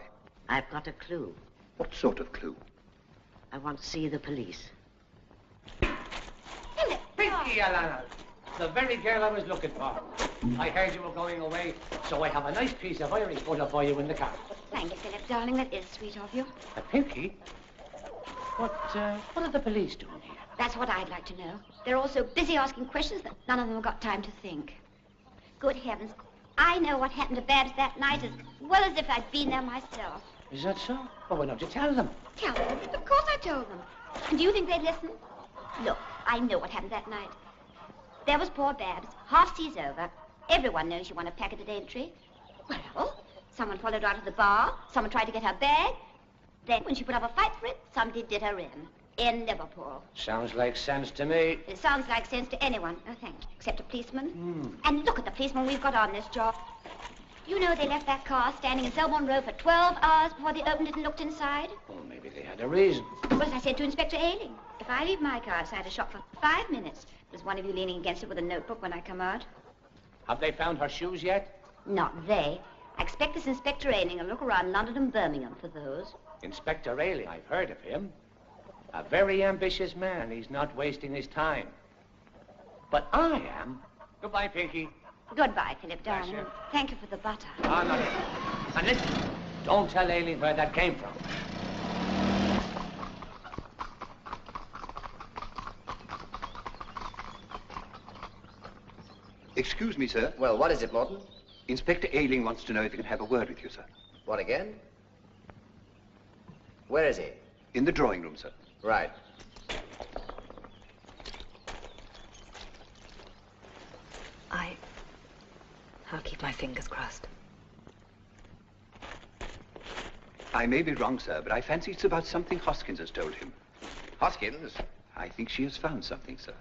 I've got a clue. What sort of clue? I want to see the police. Pinky, Alana. The very girl I was looking for. I heard you were going away, so I have a nice piece of Irish butter for you in the car. Thank you, Philip, darling. That is sweet of you. Pinky? What are the police doing here? That's what I'd like to know. They're all so busy asking questions that none of them have got time to think. Good heavens. I know what happened to Babs that night as well as if I'd been there myself. Is that so? Well, why don't you tell them? Tell them? Of course I told them. And do you think they'd listen? Look, I know what happened that night. There was poor Babs. Half sea's over. Everyone knows she won a packet at entry. Well, someone followed her out of the bar. Someone tried to get her bag. Then, when she put up a fight for it, somebody did her in Liverpool. Sounds like sense to me. It sounds like sense to anyone, oh, thank you, except a policeman. And look at the policeman we've got on this job. You know they left that car standing in Selborne Road for 12 hours before they opened it and looked inside? Well, maybe they had a reason. Well, as I said to Inspector Ailing, if I leave my car outside a shop for 5 minutes, there's one of you leaning against it with a notebook when I come out. Have they found her shoes yet? Not they. I expect this Inspector Ailing will look around London and Birmingham for those. Inspector Ailing, I've heard of him. A very ambitious man. He's not wasting his time. But I am. Goodbye, Pinky. Goodbye, Philip, darling. Thank you for the butter. Oh, not yet. And listen, don't tell Aileen where that came from. Excuse me, sir. Well, what is it, Morton? Inspector Ailing wants to know if he can have a word with you, sir. What again? Where is he? In the drawing room, sir. Right. I'll keep my fingers crossed. I may be wrong, sir, but I fancy it's about something Hoskins has told him. Hoskins? I think she has found something, sir.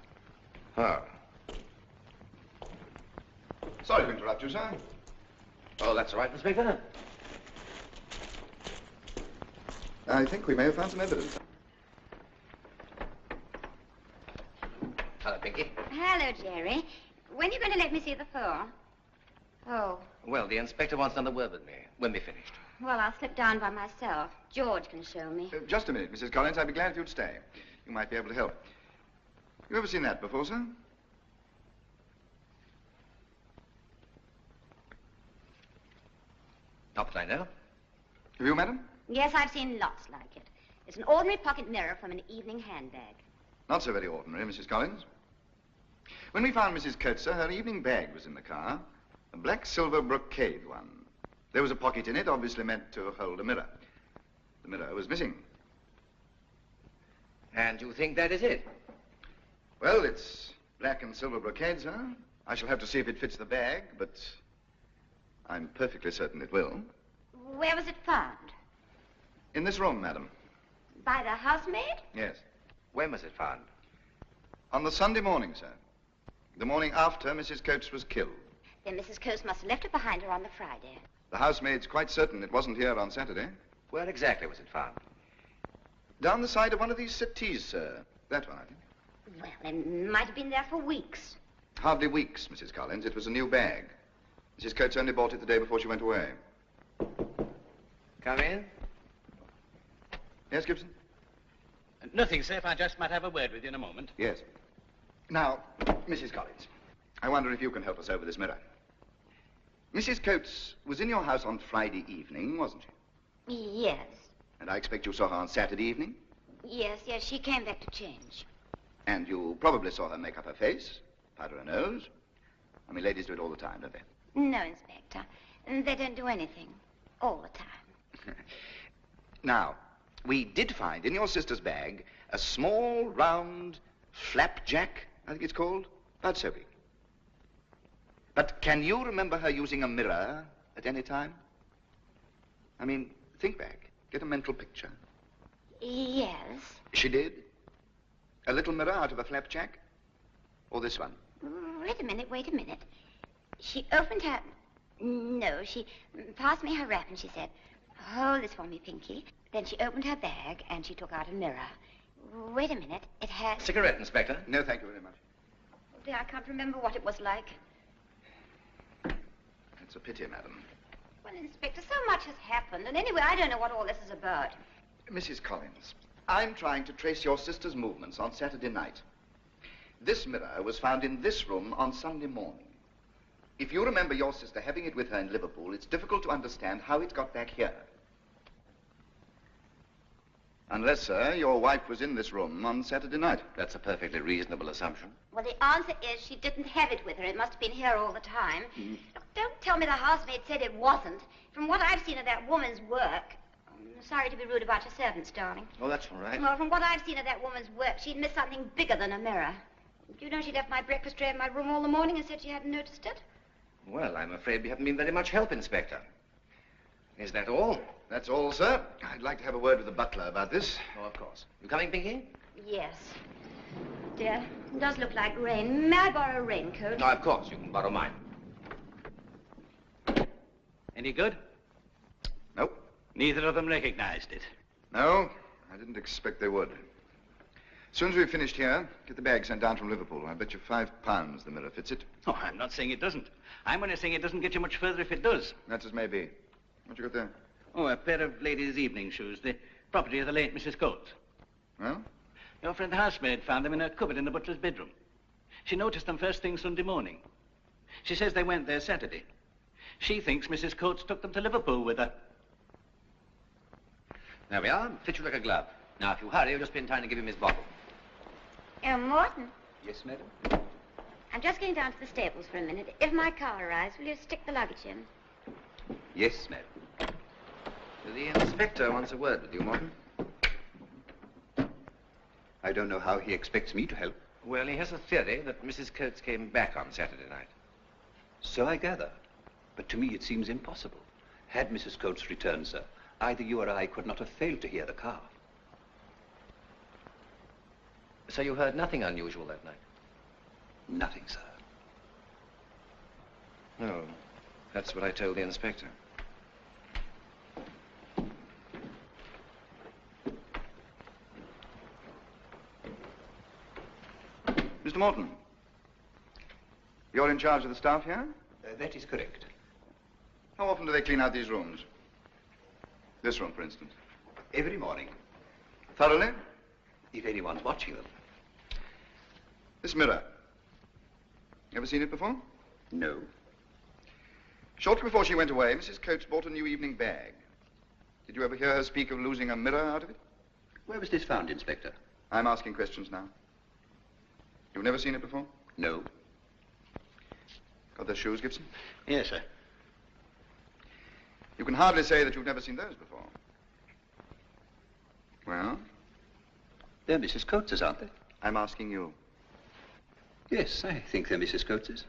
Oh. Sorry to interrupt you, sir. Oh, that's all right, Inspector. I think we may have found some evidence. Hello, Pinky. Hello, Jerry. When are you going to let me see the floor? Oh, Well, the inspector wants another word with me when we're finished. well, I'll slip down by myself. George can show me. Just a minute, Mrs. Collins. I'd be glad if you'd stay. You might be able to help. You ever seen that before, sir? Not that I know. Have you, madam? Yes, I've seen lots like it. It's an ordinary pocket mirror from an evening handbag. Not so very ordinary, Mrs. Collins. When we found Mrs. Coates, sir, her evening bag was in the car. A black silver brocade one. There was a pocket in it, obviously meant to hold a mirror. The mirror was missing. And you think that is it? Well, it's black and silver brocade, sir. I shall have to see if it fits the bag, but I'm perfectly certain it will. Where was it found? In this room, madam. By the housemaid? Yes. When was it found? On the Sunday morning, sir. The morning after Mrs. Coates was killed. Then Mrs. Coates must have left it behind her on the Friday. The housemaid's quite certain it wasn't here on Saturday. Where exactly was it found? Down the side of one of these settees, sir. That one, I think. Well, it might have been there for weeks. Hardly weeks, Mrs. Collins. It was a new bag. Mrs. Coates only bought it the day before she went away. Come in. Yes, Gibson? Nothing, sir. If I just might have a word with you in a moment. Yes. Now, Mrs. Collins, I wonder if you can help us over this mirror. Mrs. Coates was in your house on Friday evening, wasn't she? Yes. And I expect you saw her on Saturday evening? Yes, she came back to change. And you probably saw her make up her face, powder her nose. I mean, ladies do it all the time, don't they? No, Inspector. They don't do anything. All the time. Now, we did find in your sister's bag a small, round flapjack, I think it's called, about so big. But can you remember her using a mirror at any time? I mean, think back. Get a mental picture. Yes. She did? A little mirror out of a flapjack? Or this one? Wait a minute. She opened her... No, she passed me her wrap and she said, hold this for me, Pinky. Then she opened her bag and she took out a mirror. Wait a minute, it had... Cigarette, Inspector? No, thank you very much. Oh, dear, I can't remember what it was like. It's a pity, madam. Well, Inspector, so much has happened. And anyway, I don't know what all this is about. Mrs. Collins, I'm trying to trace your sister's movements on Saturday night. This mirror was found in this room on Sunday morning. If you remember your sister having it with her in Liverpool, it's difficult to understand how it got back here. Unless, sir, your wife was in this room on Saturday night. That's a perfectly reasonable assumption. Well, the answer is she didn't have it with her. It must have been here all the time. Look, don't tell me the housemaid said it wasn't. From what I've seen of that woman's work... I'm sorry to be rude about your servants, darling. Oh, that's all right. Well, from what I've seen of that woman's work, she'd missed something bigger than a mirror. Do you know she left my breakfast tray in my room all the morning and said she hadn't noticed it? Well, I'm afraid we haven't been very much help, Inspector. Is that all? That's all, sir. I'd like to have a word with the butler about this. Oh, of course. You coming, Pinky? Yes. Dear, it does look like rain. May I borrow a raincoat? No, of course. You can borrow mine. Any good? Nope. Neither of them recognized it. No, I didn't expect they would. As soon as we've finished here, get the bag sent down from Liverpool. I bet you £5 the mirror fits it. Oh, I'm not saying it doesn't. I'm only saying it doesn't get you much further if it does. That's as may be. What you got there? Oh, a pair of ladies' evening shoes, the property of the late Mrs. Coates. Well? Your friend the housemaid found them in her cupboard in the butler's bedroom. She noticed them first thing Sunday morning. She says they went there Saturday. She thinks Mrs. Coates took them to Liverpool with her. There we are. Fit you like a glove. Now, if you hurry, you'll just be in time to give him his bottle. Morton, Yes, madam? I'm just going down to the stables for a minute. If my car arrives, will you stick the luggage in? Yes, madam. The inspector wants a word with you, Morton. I don't know how he expects me to help. Well, he has a theory that Mrs. Coates came back on Saturday night. So I gather. But to me it seems impossible. Had Mrs. Coates returned, sir, either you or I could not have failed to hear the car. So you heard nothing unusual that night? Nothing, sir. No, that's what I told the inspector. Mr. Morton, you're in charge of the staff here? That is correct. How often do they clean out these rooms? This room, for instance. Every morning, Thoroughly? if anyone's watching them. This mirror. Ever seen it before? No. Shortly before she went away, Mrs. Coates bought a new evening bag. Did you ever hear her speak of losing a mirror out of it? Where was this found, Inspector? I'm asking questions now. You've never seen it before? No. Got those shoes, Gibson? Yes, sir. You can hardly say that you've never seen those before. Well? They're Mrs. Coates's, aren't they? I'm asking you. Yes, I think they're Mrs. Coates's.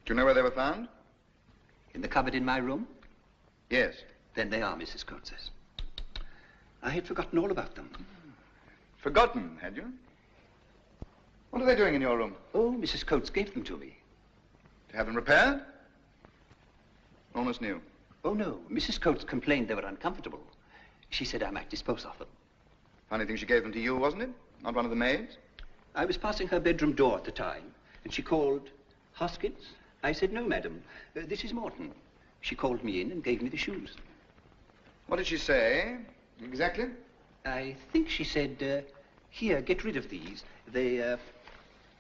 Do you know where they were found? In the cupboard in my room? Yes. Then they are Mrs. Coates's. I had forgotten all about them. Forgotten, had you? What are they doing in your room? Oh, Mrs. Coates gave them to me. To have them repaired? Almost new. Oh, no. Mrs. Coates complained they were uncomfortable. She said I might dispose of them. Funny thing she gave them to you, wasn't it? Not one of the maids? I was passing her bedroom door at the time, and she called, Hoskins, I said, no, madam. This is Morton. She called me in and gave me the shoes. What did she say, exactly? I think she said, here, get rid of these. They,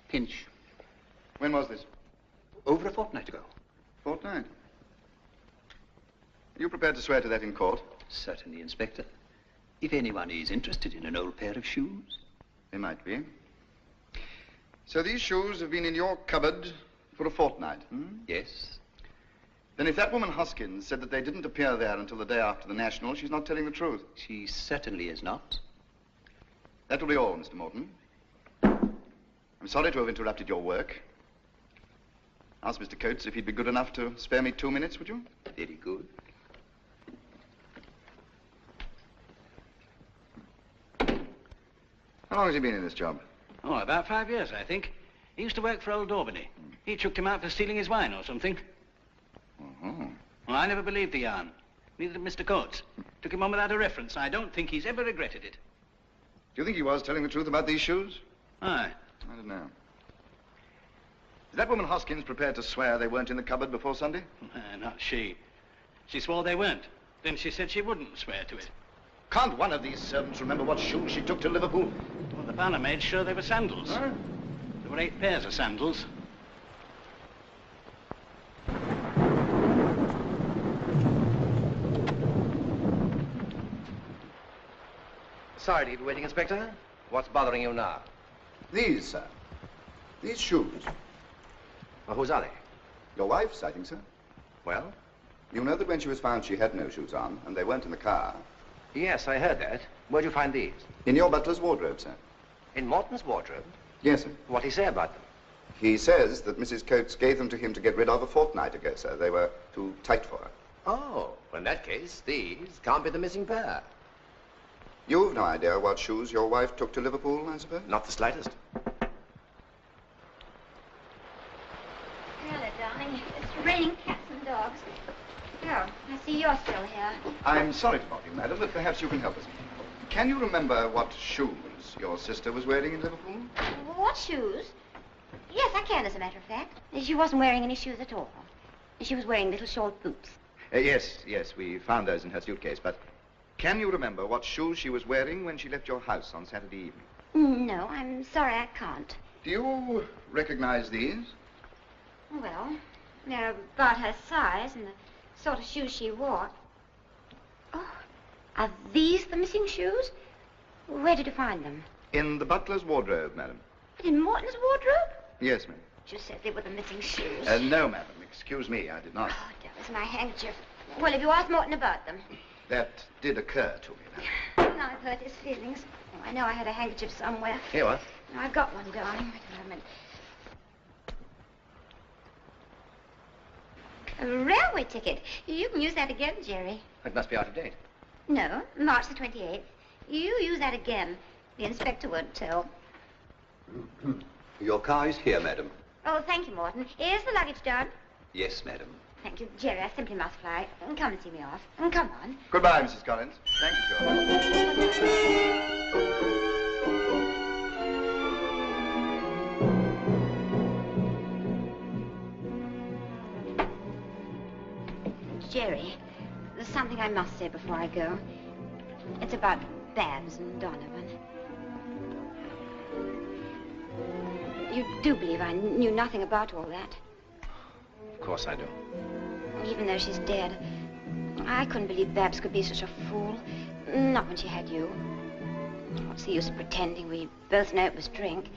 pinch. When was this? Over a fortnight ago. Fortnight? Are you prepared to swear to that in court? Certainly, Inspector. If anyone is interested in an old pair of shoes. They might be. So these shoes have been in your cupboard for a fortnight, hmm? Yes. Then if that woman Hoskins said that they didn't appear there until the day after the National, she's not telling the truth. She certainly is not. That will be all, Mr. Morton. I'm sorry to have interrupted your work. Ask Mr. Coates if he'd be good enough to spare me 2 minutes, would you? Very good. How long has he been in this job? Oh, about 5 years, I think. He used to work for old Albany. He chucked him out for stealing his wine or something. Oh. Well, I never believed the yarn. Neither did Mr. Coates. Took him on without a reference. I don't think he's ever regretted it. Do you think he was telling the truth about these shoes? Aye. I don't know. Is that woman Hoskins prepared to swear they weren't in the cupboard before Sunday? Not she. She swore they weren't. Then she said she wouldn't swear to it. Can't one of these servants remember what shoes she took to Liverpool? Well, the parlour maid's sure they were sandals. Huh? There were 8 pairs of sandals. Sorry to keep you waiting, Inspector. What's bothering you now? These, sir. These shoes. Well, whose are they? Your wife's, I think, sir. Well? You know that when she was found, she had no shoes on, and they weren't in the car. Yes, I heard that. Where'd you find these? In your butler's wardrobe, sir. In Morton's wardrobe? Yes, sir. What'd he say about them? He says that Mrs. Coates gave them to him to get rid of a fortnight ago, sir. They were too tight for her. Oh, well, in that case, these can't be the missing pair. You've no idea what shoes your wife took to Liverpool, I suppose? Not the slightest. Hello, darling. It's raining cats and dogs. Oh, I see you're still here. I'm sorry to bother you, madam, but perhaps you can help us. Can you remember what shoes your sister was wearing in Liverpool? What shoes? Yes, I can, as a matter of fact. She wasn't wearing any shoes at all. She was wearing little short boots. Yes, we found those in her suitcase, but can you remember what shoes she was wearing when she left your house on Saturday evening? No, I'm sorry, I can't. Do you recognize these? Well, they're about her size and the sort of shoes she wore. Oh, are these the missing shoes? Where did you find them? In the butler's wardrobe, madam. In Morton's wardrobe? Yes, ma'am. You said they were the missing shoes. No, madam. Excuse me, I did not. Oh, that was my handkerchief. Well, have you asked Morton about them? That did occur to me, madam. Now I've hurt his feelings. Oh, I know I had a handkerchief somewhere. Here, what? No, I've got one, darling. Wait a moment. A railway ticket. You can use that again, Jerry. It must be out of date. No, March the 28th. You use that again. The inspector won't tell. Your car is here, madam. Oh, thank you, Morton. Is the luggage done? Yes, madam. Thank you, Jerry. I simply must fly. Come and see me off. Come on. Goodbye, Mrs. Collins. Thank you, Jerry, there's something I must say before I go. It's about Babs and Donovan. You do believe I knew nothing about all that? Of course I do. Even though she's dead, I couldn't believe Babs could be such a fool. Not when she had you. What's the use of pretending? We both know it was drink.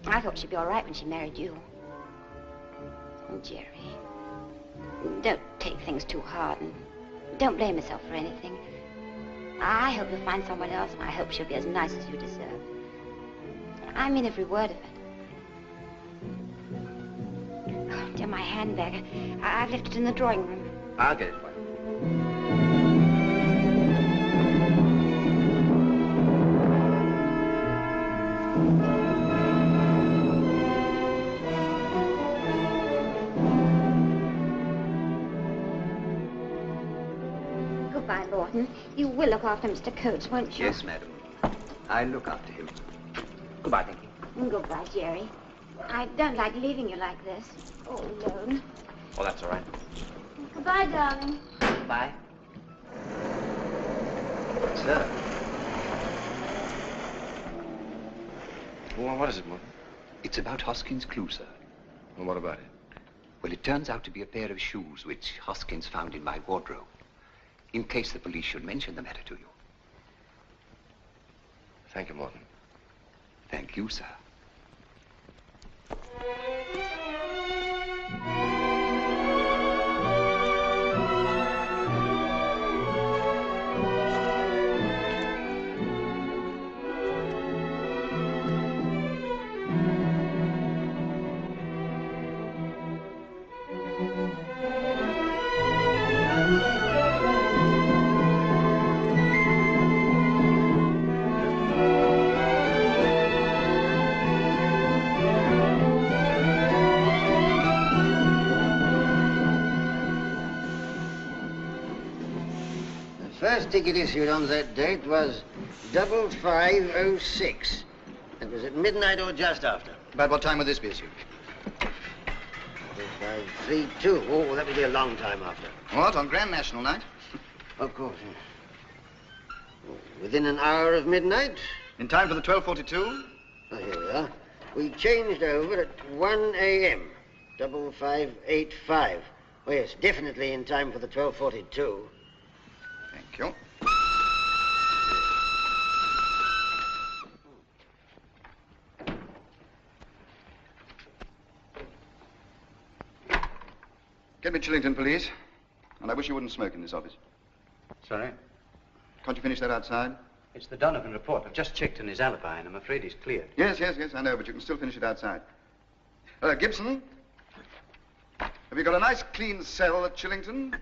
I thought she'd be all right when she married you. Jerry, don't take things too hard and don't blame yourself for anything. I hope you'll find someone else, and I hope she'll be as nice as you deserve. I mean every word of it. Oh, dear, my handbag. I've left it in the drawing room. I'll get it for you. Goodbye, Lawton. You will look after Mr. Coates, won't you? Yes, madam. I'll look after him. Goodbye, Pinky. Goodbye, Jerry. I don't like leaving you like this, all alone. Oh, that's all right. Goodbye, darling. Bye. Sir. Well, what is it, Morton? It's about Hoskins' clue, sir. Well, what about it? Well, it turns out to be a pair of shoes which Hoskins found in my wardrobe, in case the police should mention the matter to you. Thank you, Morton. Thank you, sir. First ticket issued on that date was 5506. It was at midnight or just after. About what time would this be issued? 5532. Oh, that would be a long time after. What, on Grand National night? Of course. Within an hour of midnight. In time for the 12:42? Oh, here we are. We changed over at 1 a.m. 5585. Oh, yes, definitely in time for the 12:42. Thank you. Get me Chillington, please. And I wish you wouldn't smoke in this office. Sorry? Can't you finish that outside? It's the Donovan report. I've just checked on his alibi, and I'm afraid he's cleared. Yes, I know, but you can still finish it outside. Gibson, have you got a nice clean cell at Chillington?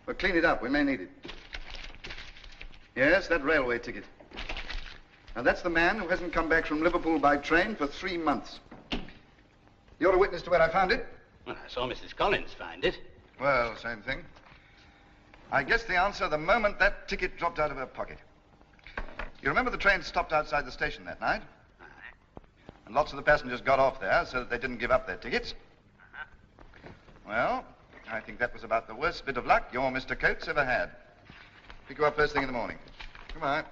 Well, clean it up. We may need it. Yes, that railway ticket. Now, that's the man who hasn't come back from Liverpool by train for 3 months. You're a witness to where I found it? Well, I saw Mrs. Collins find it. Well, same thing. I guessed the answer the moment that ticket dropped out of her pocket. You remember the train stopped outside the station that night? And lots of the passengers got off there so that they didn't give up their tickets. Well, I think that was about the worst bit of luck your Mr. Coates ever had. Pick you up first thing in the morning. Goodbye.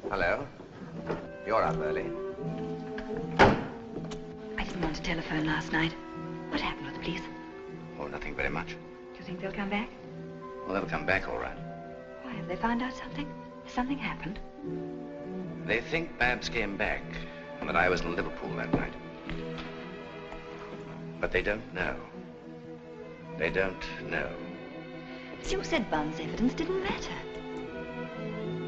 Hello. You're up early. I didn't want to telephone last night. What happened with the police? Oh, nothing very much. Do you think they'll come back? Well, they'll come back all right. Why, have they found out something? Has something happened? They think Babs came back and that I was in Liverpool that night. But they don't know. They don't know. As you said, Bond's evidence didn't matter.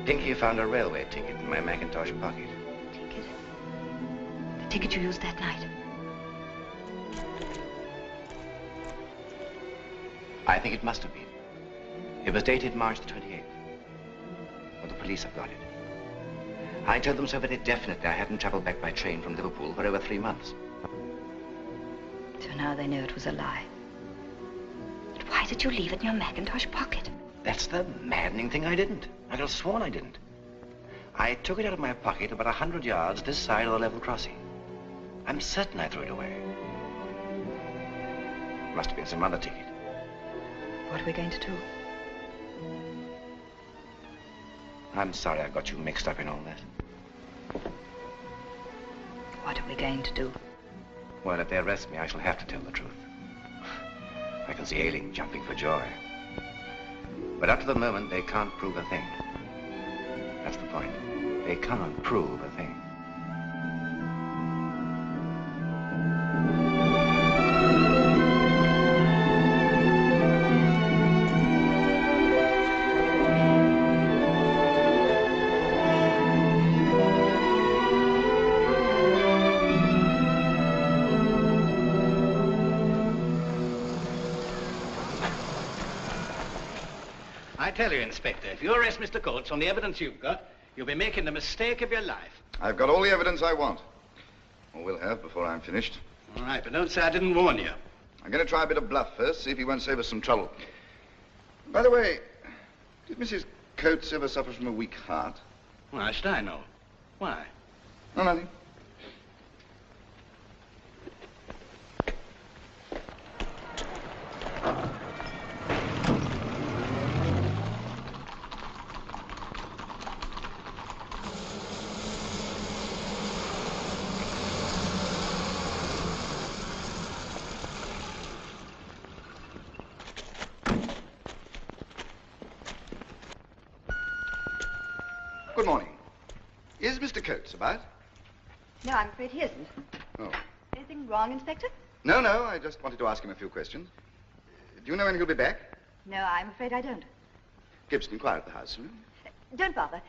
Pinky found a railway ticket in my Macintosh pocket. Ticket? The ticket you used that night? I think it must have been. It was dated March the 28th. Well, the police have got it. I told them so very definitely I hadn't traveled back by train from Liverpool for over 3 months. So now they know it was a lie. But why did you leave it in your Macintosh pocket? That's the maddening thing. I didn't. I could have sworn I didn't. I took it out of my pocket about 100 yards this side of the level crossing. I'm certain I threw it away. Must have been some other ticket. What are we going to do? I'm sorry I got you mixed up in all this. What are we going to do? Well, if they arrest me, I shall have to tell the truth. I can see Ailing jumping for joy. But up to the moment, they can't prove a thing. That's the point. They can't prove a thing. tell you, Inspector, if you arrest Mr. Coates on the evidence you've got, you'll be making the mistake of your life. I've got all the evidence I want. Or will have before I'm finished. All right, but don't say I didn't warn you. I'm going to try a bit of bluff first, see if he won't save us some trouble. By the way, did Mrs. Coates ever suffer from a weak heart? Why should I know? Why? No, nothing. Good morning. Is Mr. Coates about? No, I'm afraid he isn't. Oh. Anything wrong, Inspector? No, no, I just wanted to ask him a few questions. Do you know when he'll be back? No, I'm afraid I don't. Gibson, inquire at the house. Don't bother.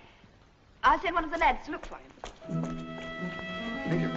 I'll send one of the lads to look for him. Thank you.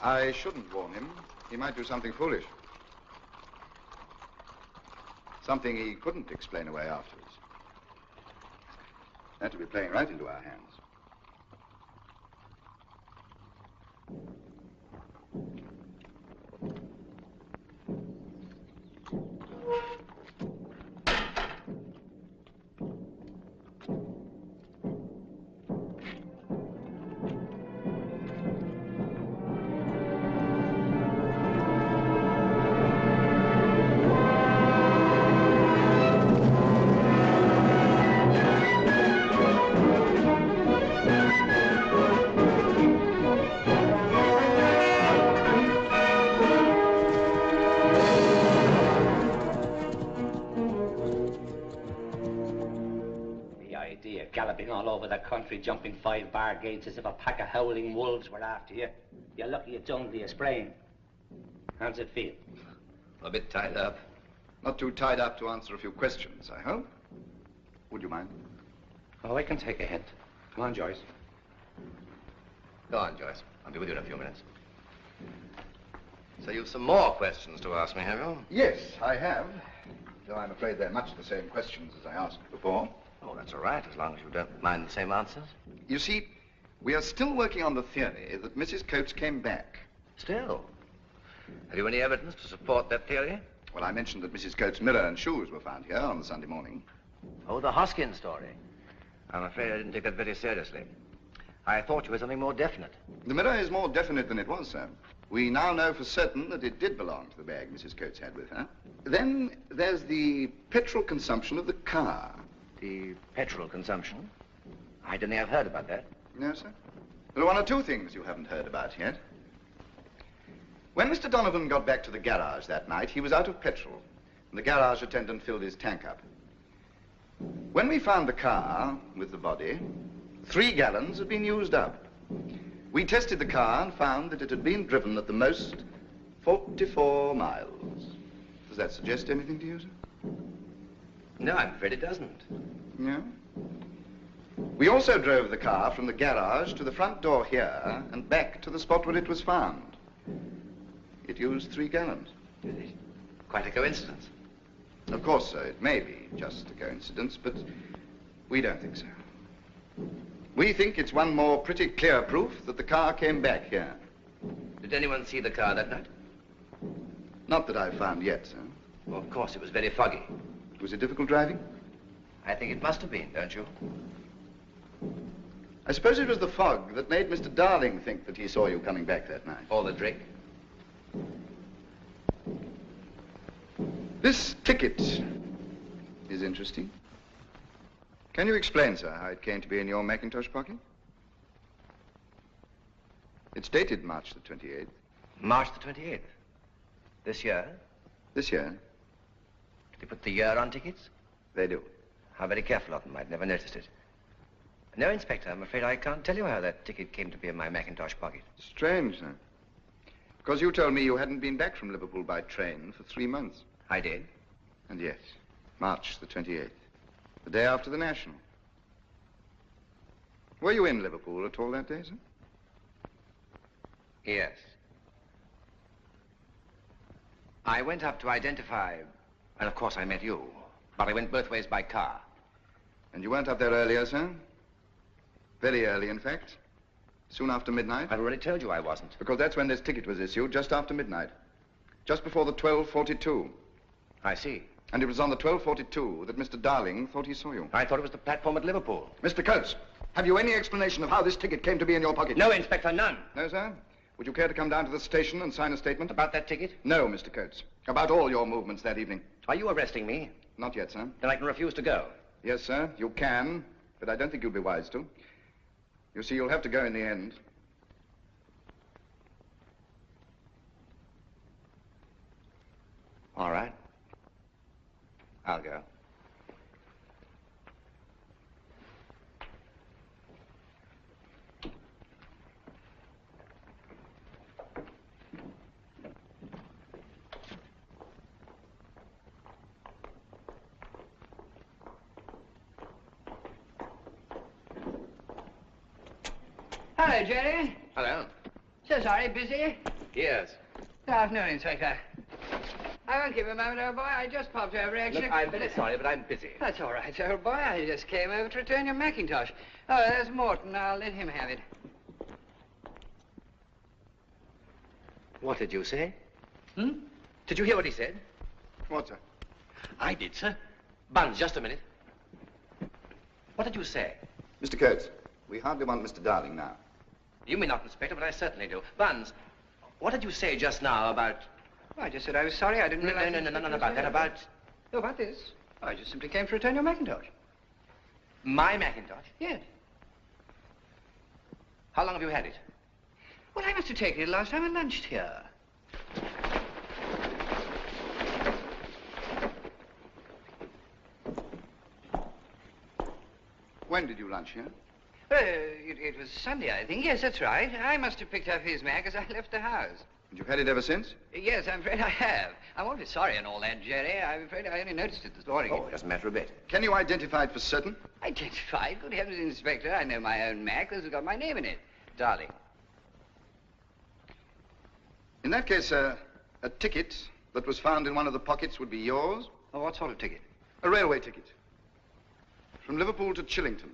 I shouldn't warn him. He might do something foolish. Something he couldn't explain away afterwards. That would be playing right into our hands. Galloping all over the country, jumping 5 bar gates as if a pack of howling wolves were after you. You're lucky it's only a sprain. How's it feel? A bit tied up. Not too tied up to answer a few questions, I hope. Would you mind? Oh, I can take a hint. Come on, Joyce. Go on, Joyce. I'll be with you in a few minutes. So you've some more questions to ask me, have you? Yes, I have. Though I'm afraid they're much the same questions as I asked before. Oh, that's all right, as long as you don't mind the same answers. You see, we are still working on the theory that Mrs. Coates came back. Still? Have you any evidence to support that theory? Well, I mentioned that Mrs. Coates' mirror and shoes were found here on the Sunday morning. Oh, the Hoskins story. I'm afraid I didn't take that very seriously. I thought you were something more definite. The mirror is more definite than it was, sir. We now know for certain that it did belong to the bag Mrs. Coates had with her. Then there's the petrol consumption of the car. The petrol consumption? I don't think I've heard about that. No, sir? There are one or two things you haven't heard about yet. When Mr. Donovan got back to the garage that night, he was out of petrol, and the garage attendant filled his tank up. When we found the car with the body, 3 gallons had been used up. We tested the car and found that it had been driven at the most 44 miles. Does that suggest anything to you, sir? No, I'm afraid it doesn't. No? We also drove the car from the garage to the front door here and back to the spot where it was found. It used 3 gallons. Quite a coincidence. Of course, sir, it may be just a coincidence, but we don't think so. We think it's one more pretty clear proof that the car came back here. Did anyone see the car that night? Not that I've found yet, sir. Well, of course, it was very foggy. Was it difficult driving? I think it must have been, don't you? I suppose it was the fog that made Mr. Darling think that he saw you coming back that night. Or the drink. This ticket is interesting. Can you explain, sir, how it came to be in your Macintosh pocket? It's dated March the 28th. March the 28th? This year? This year. They put the year on tickets? They do. How very careful of them. I'd never noticed it. No, Inspector, I'm afraid I can't tell you how that ticket came to be in my mackintosh pocket. Strange, sir. Because you told me you hadn't been back from Liverpool by train for 3 months. I did. And yes, March the 28th, the day after the National. Were you in Liverpool at all that day, sir? Yes. I went up to identify, and of course I met you. But I went both ways by car. And you weren't up there earlier, sir? Very early, in fact. Soon after midnight? I've already told you I wasn't. Because that's when this ticket was issued, just after midnight. Just before the 12:42. I see. And it was on the 12:42 that Mr. Darling thought he saw you. I thought it was the platform at Liverpool. Mr. Coates, have you any explanation of how this ticket came to be in your pocket? No, Inspector, none. No, sir? Would you care to come down to the station and sign a statement? About that ticket? No, Mr. Coates. About all your movements that evening. Are you arresting me? Not yet, sir. Then I can refuse to go. Yes, sir, you can, but I don't think you'll be wise to. You see, you'll have to go in the end. All right. I'll go. Hello, Jerry. Hello. So sorry, busy? Yes. Good afternoon, Inspector. I won't keep a moment, old boy. I just popped over, actually. Look, I'm very sorry, but I'm busy. That's all right, old boy. I just came over to return your mackintosh. Oh, there's Morton. I'll let him have it. What did you say? Hmm? Did you hear what he said? What, sir? I did, sir. Buns, just a minute. What did you say? Mr. Coates, we hardly want Mr. Darling now. You may not, Inspector, but I certainly do. Buns, what did you say just now about... Well, I just said I was sorry. I didn't realize... No, about that, about... Oh, about this? I just simply came to return your mackintosh. My mackintosh? Yes. How long have you had it? Well, I must have taken it last time I lunched here. When did you lunch here? It was Sunday, I think. Yes, that's right. I must have picked up his Mac as I left the house. And you've had it ever since? Yes, I'm afraid I have. I'm awfully sorry and all that, Jerry. I'm afraid I only noticed it this morning. Oh, it doesn't matter a bit. Can you identify it for certain? Identified? Good heavens, Inspector. I know my own Mac. This has got my name in it. Darling. In that case, a ticket that was found in one of the pockets would be yours? Oh, what sort of ticket? A railway ticket. From Liverpool to Chillington.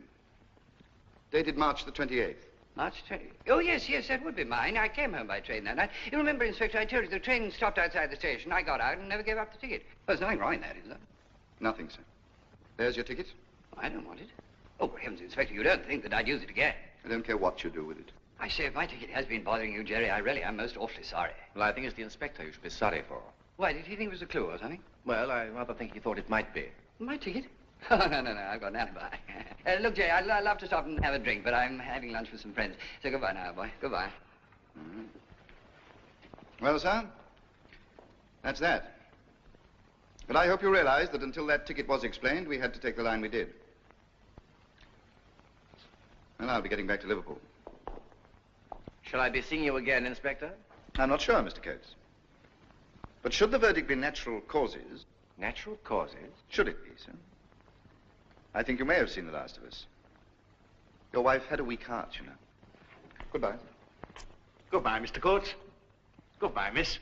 Dated March the 28th. March 20th? Oh, yes, that would be mine. I came home by train that night. You remember, Inspector, I told you the train stopped outside the station. I got out and never gave up the ticket. Well, there's nothing wrong in that, is there? Nothing, sir. There's your ticket. I don't want it. Oh, good heavens, Inspector, you don't think that I'd use it again? I don't care what you do with it. I say, if my ticket has been bothering you, Jerry, I really am most awfully sorry. Well, I think it's the Inspector you should be sorry for. Why, did he think it was a clue or something? Well, I rather think he thought it might be. My ticket? Oh, no, I've got an alibi. Look, Jerry, I'd love to stop and have a drink, but I'm having lunch with some friends. So goodbye now, boy. Goodbye. Mm-hmm. Well, sir, that's that. But I hope you realize that until that ticket was explained, we had to take the line we did. Well, I'll be getting back to Liverpool. Shall I be seeing you again, Inspector? I'm not sure, Mr. Coates. But should the verdict be natural causes... Natural causes? Should it be, sir? I think you may have seen the last of us. Your wife had a weak heart, you know. Goodbye. Goodbye, Mr. Coates. Goodbye, miss.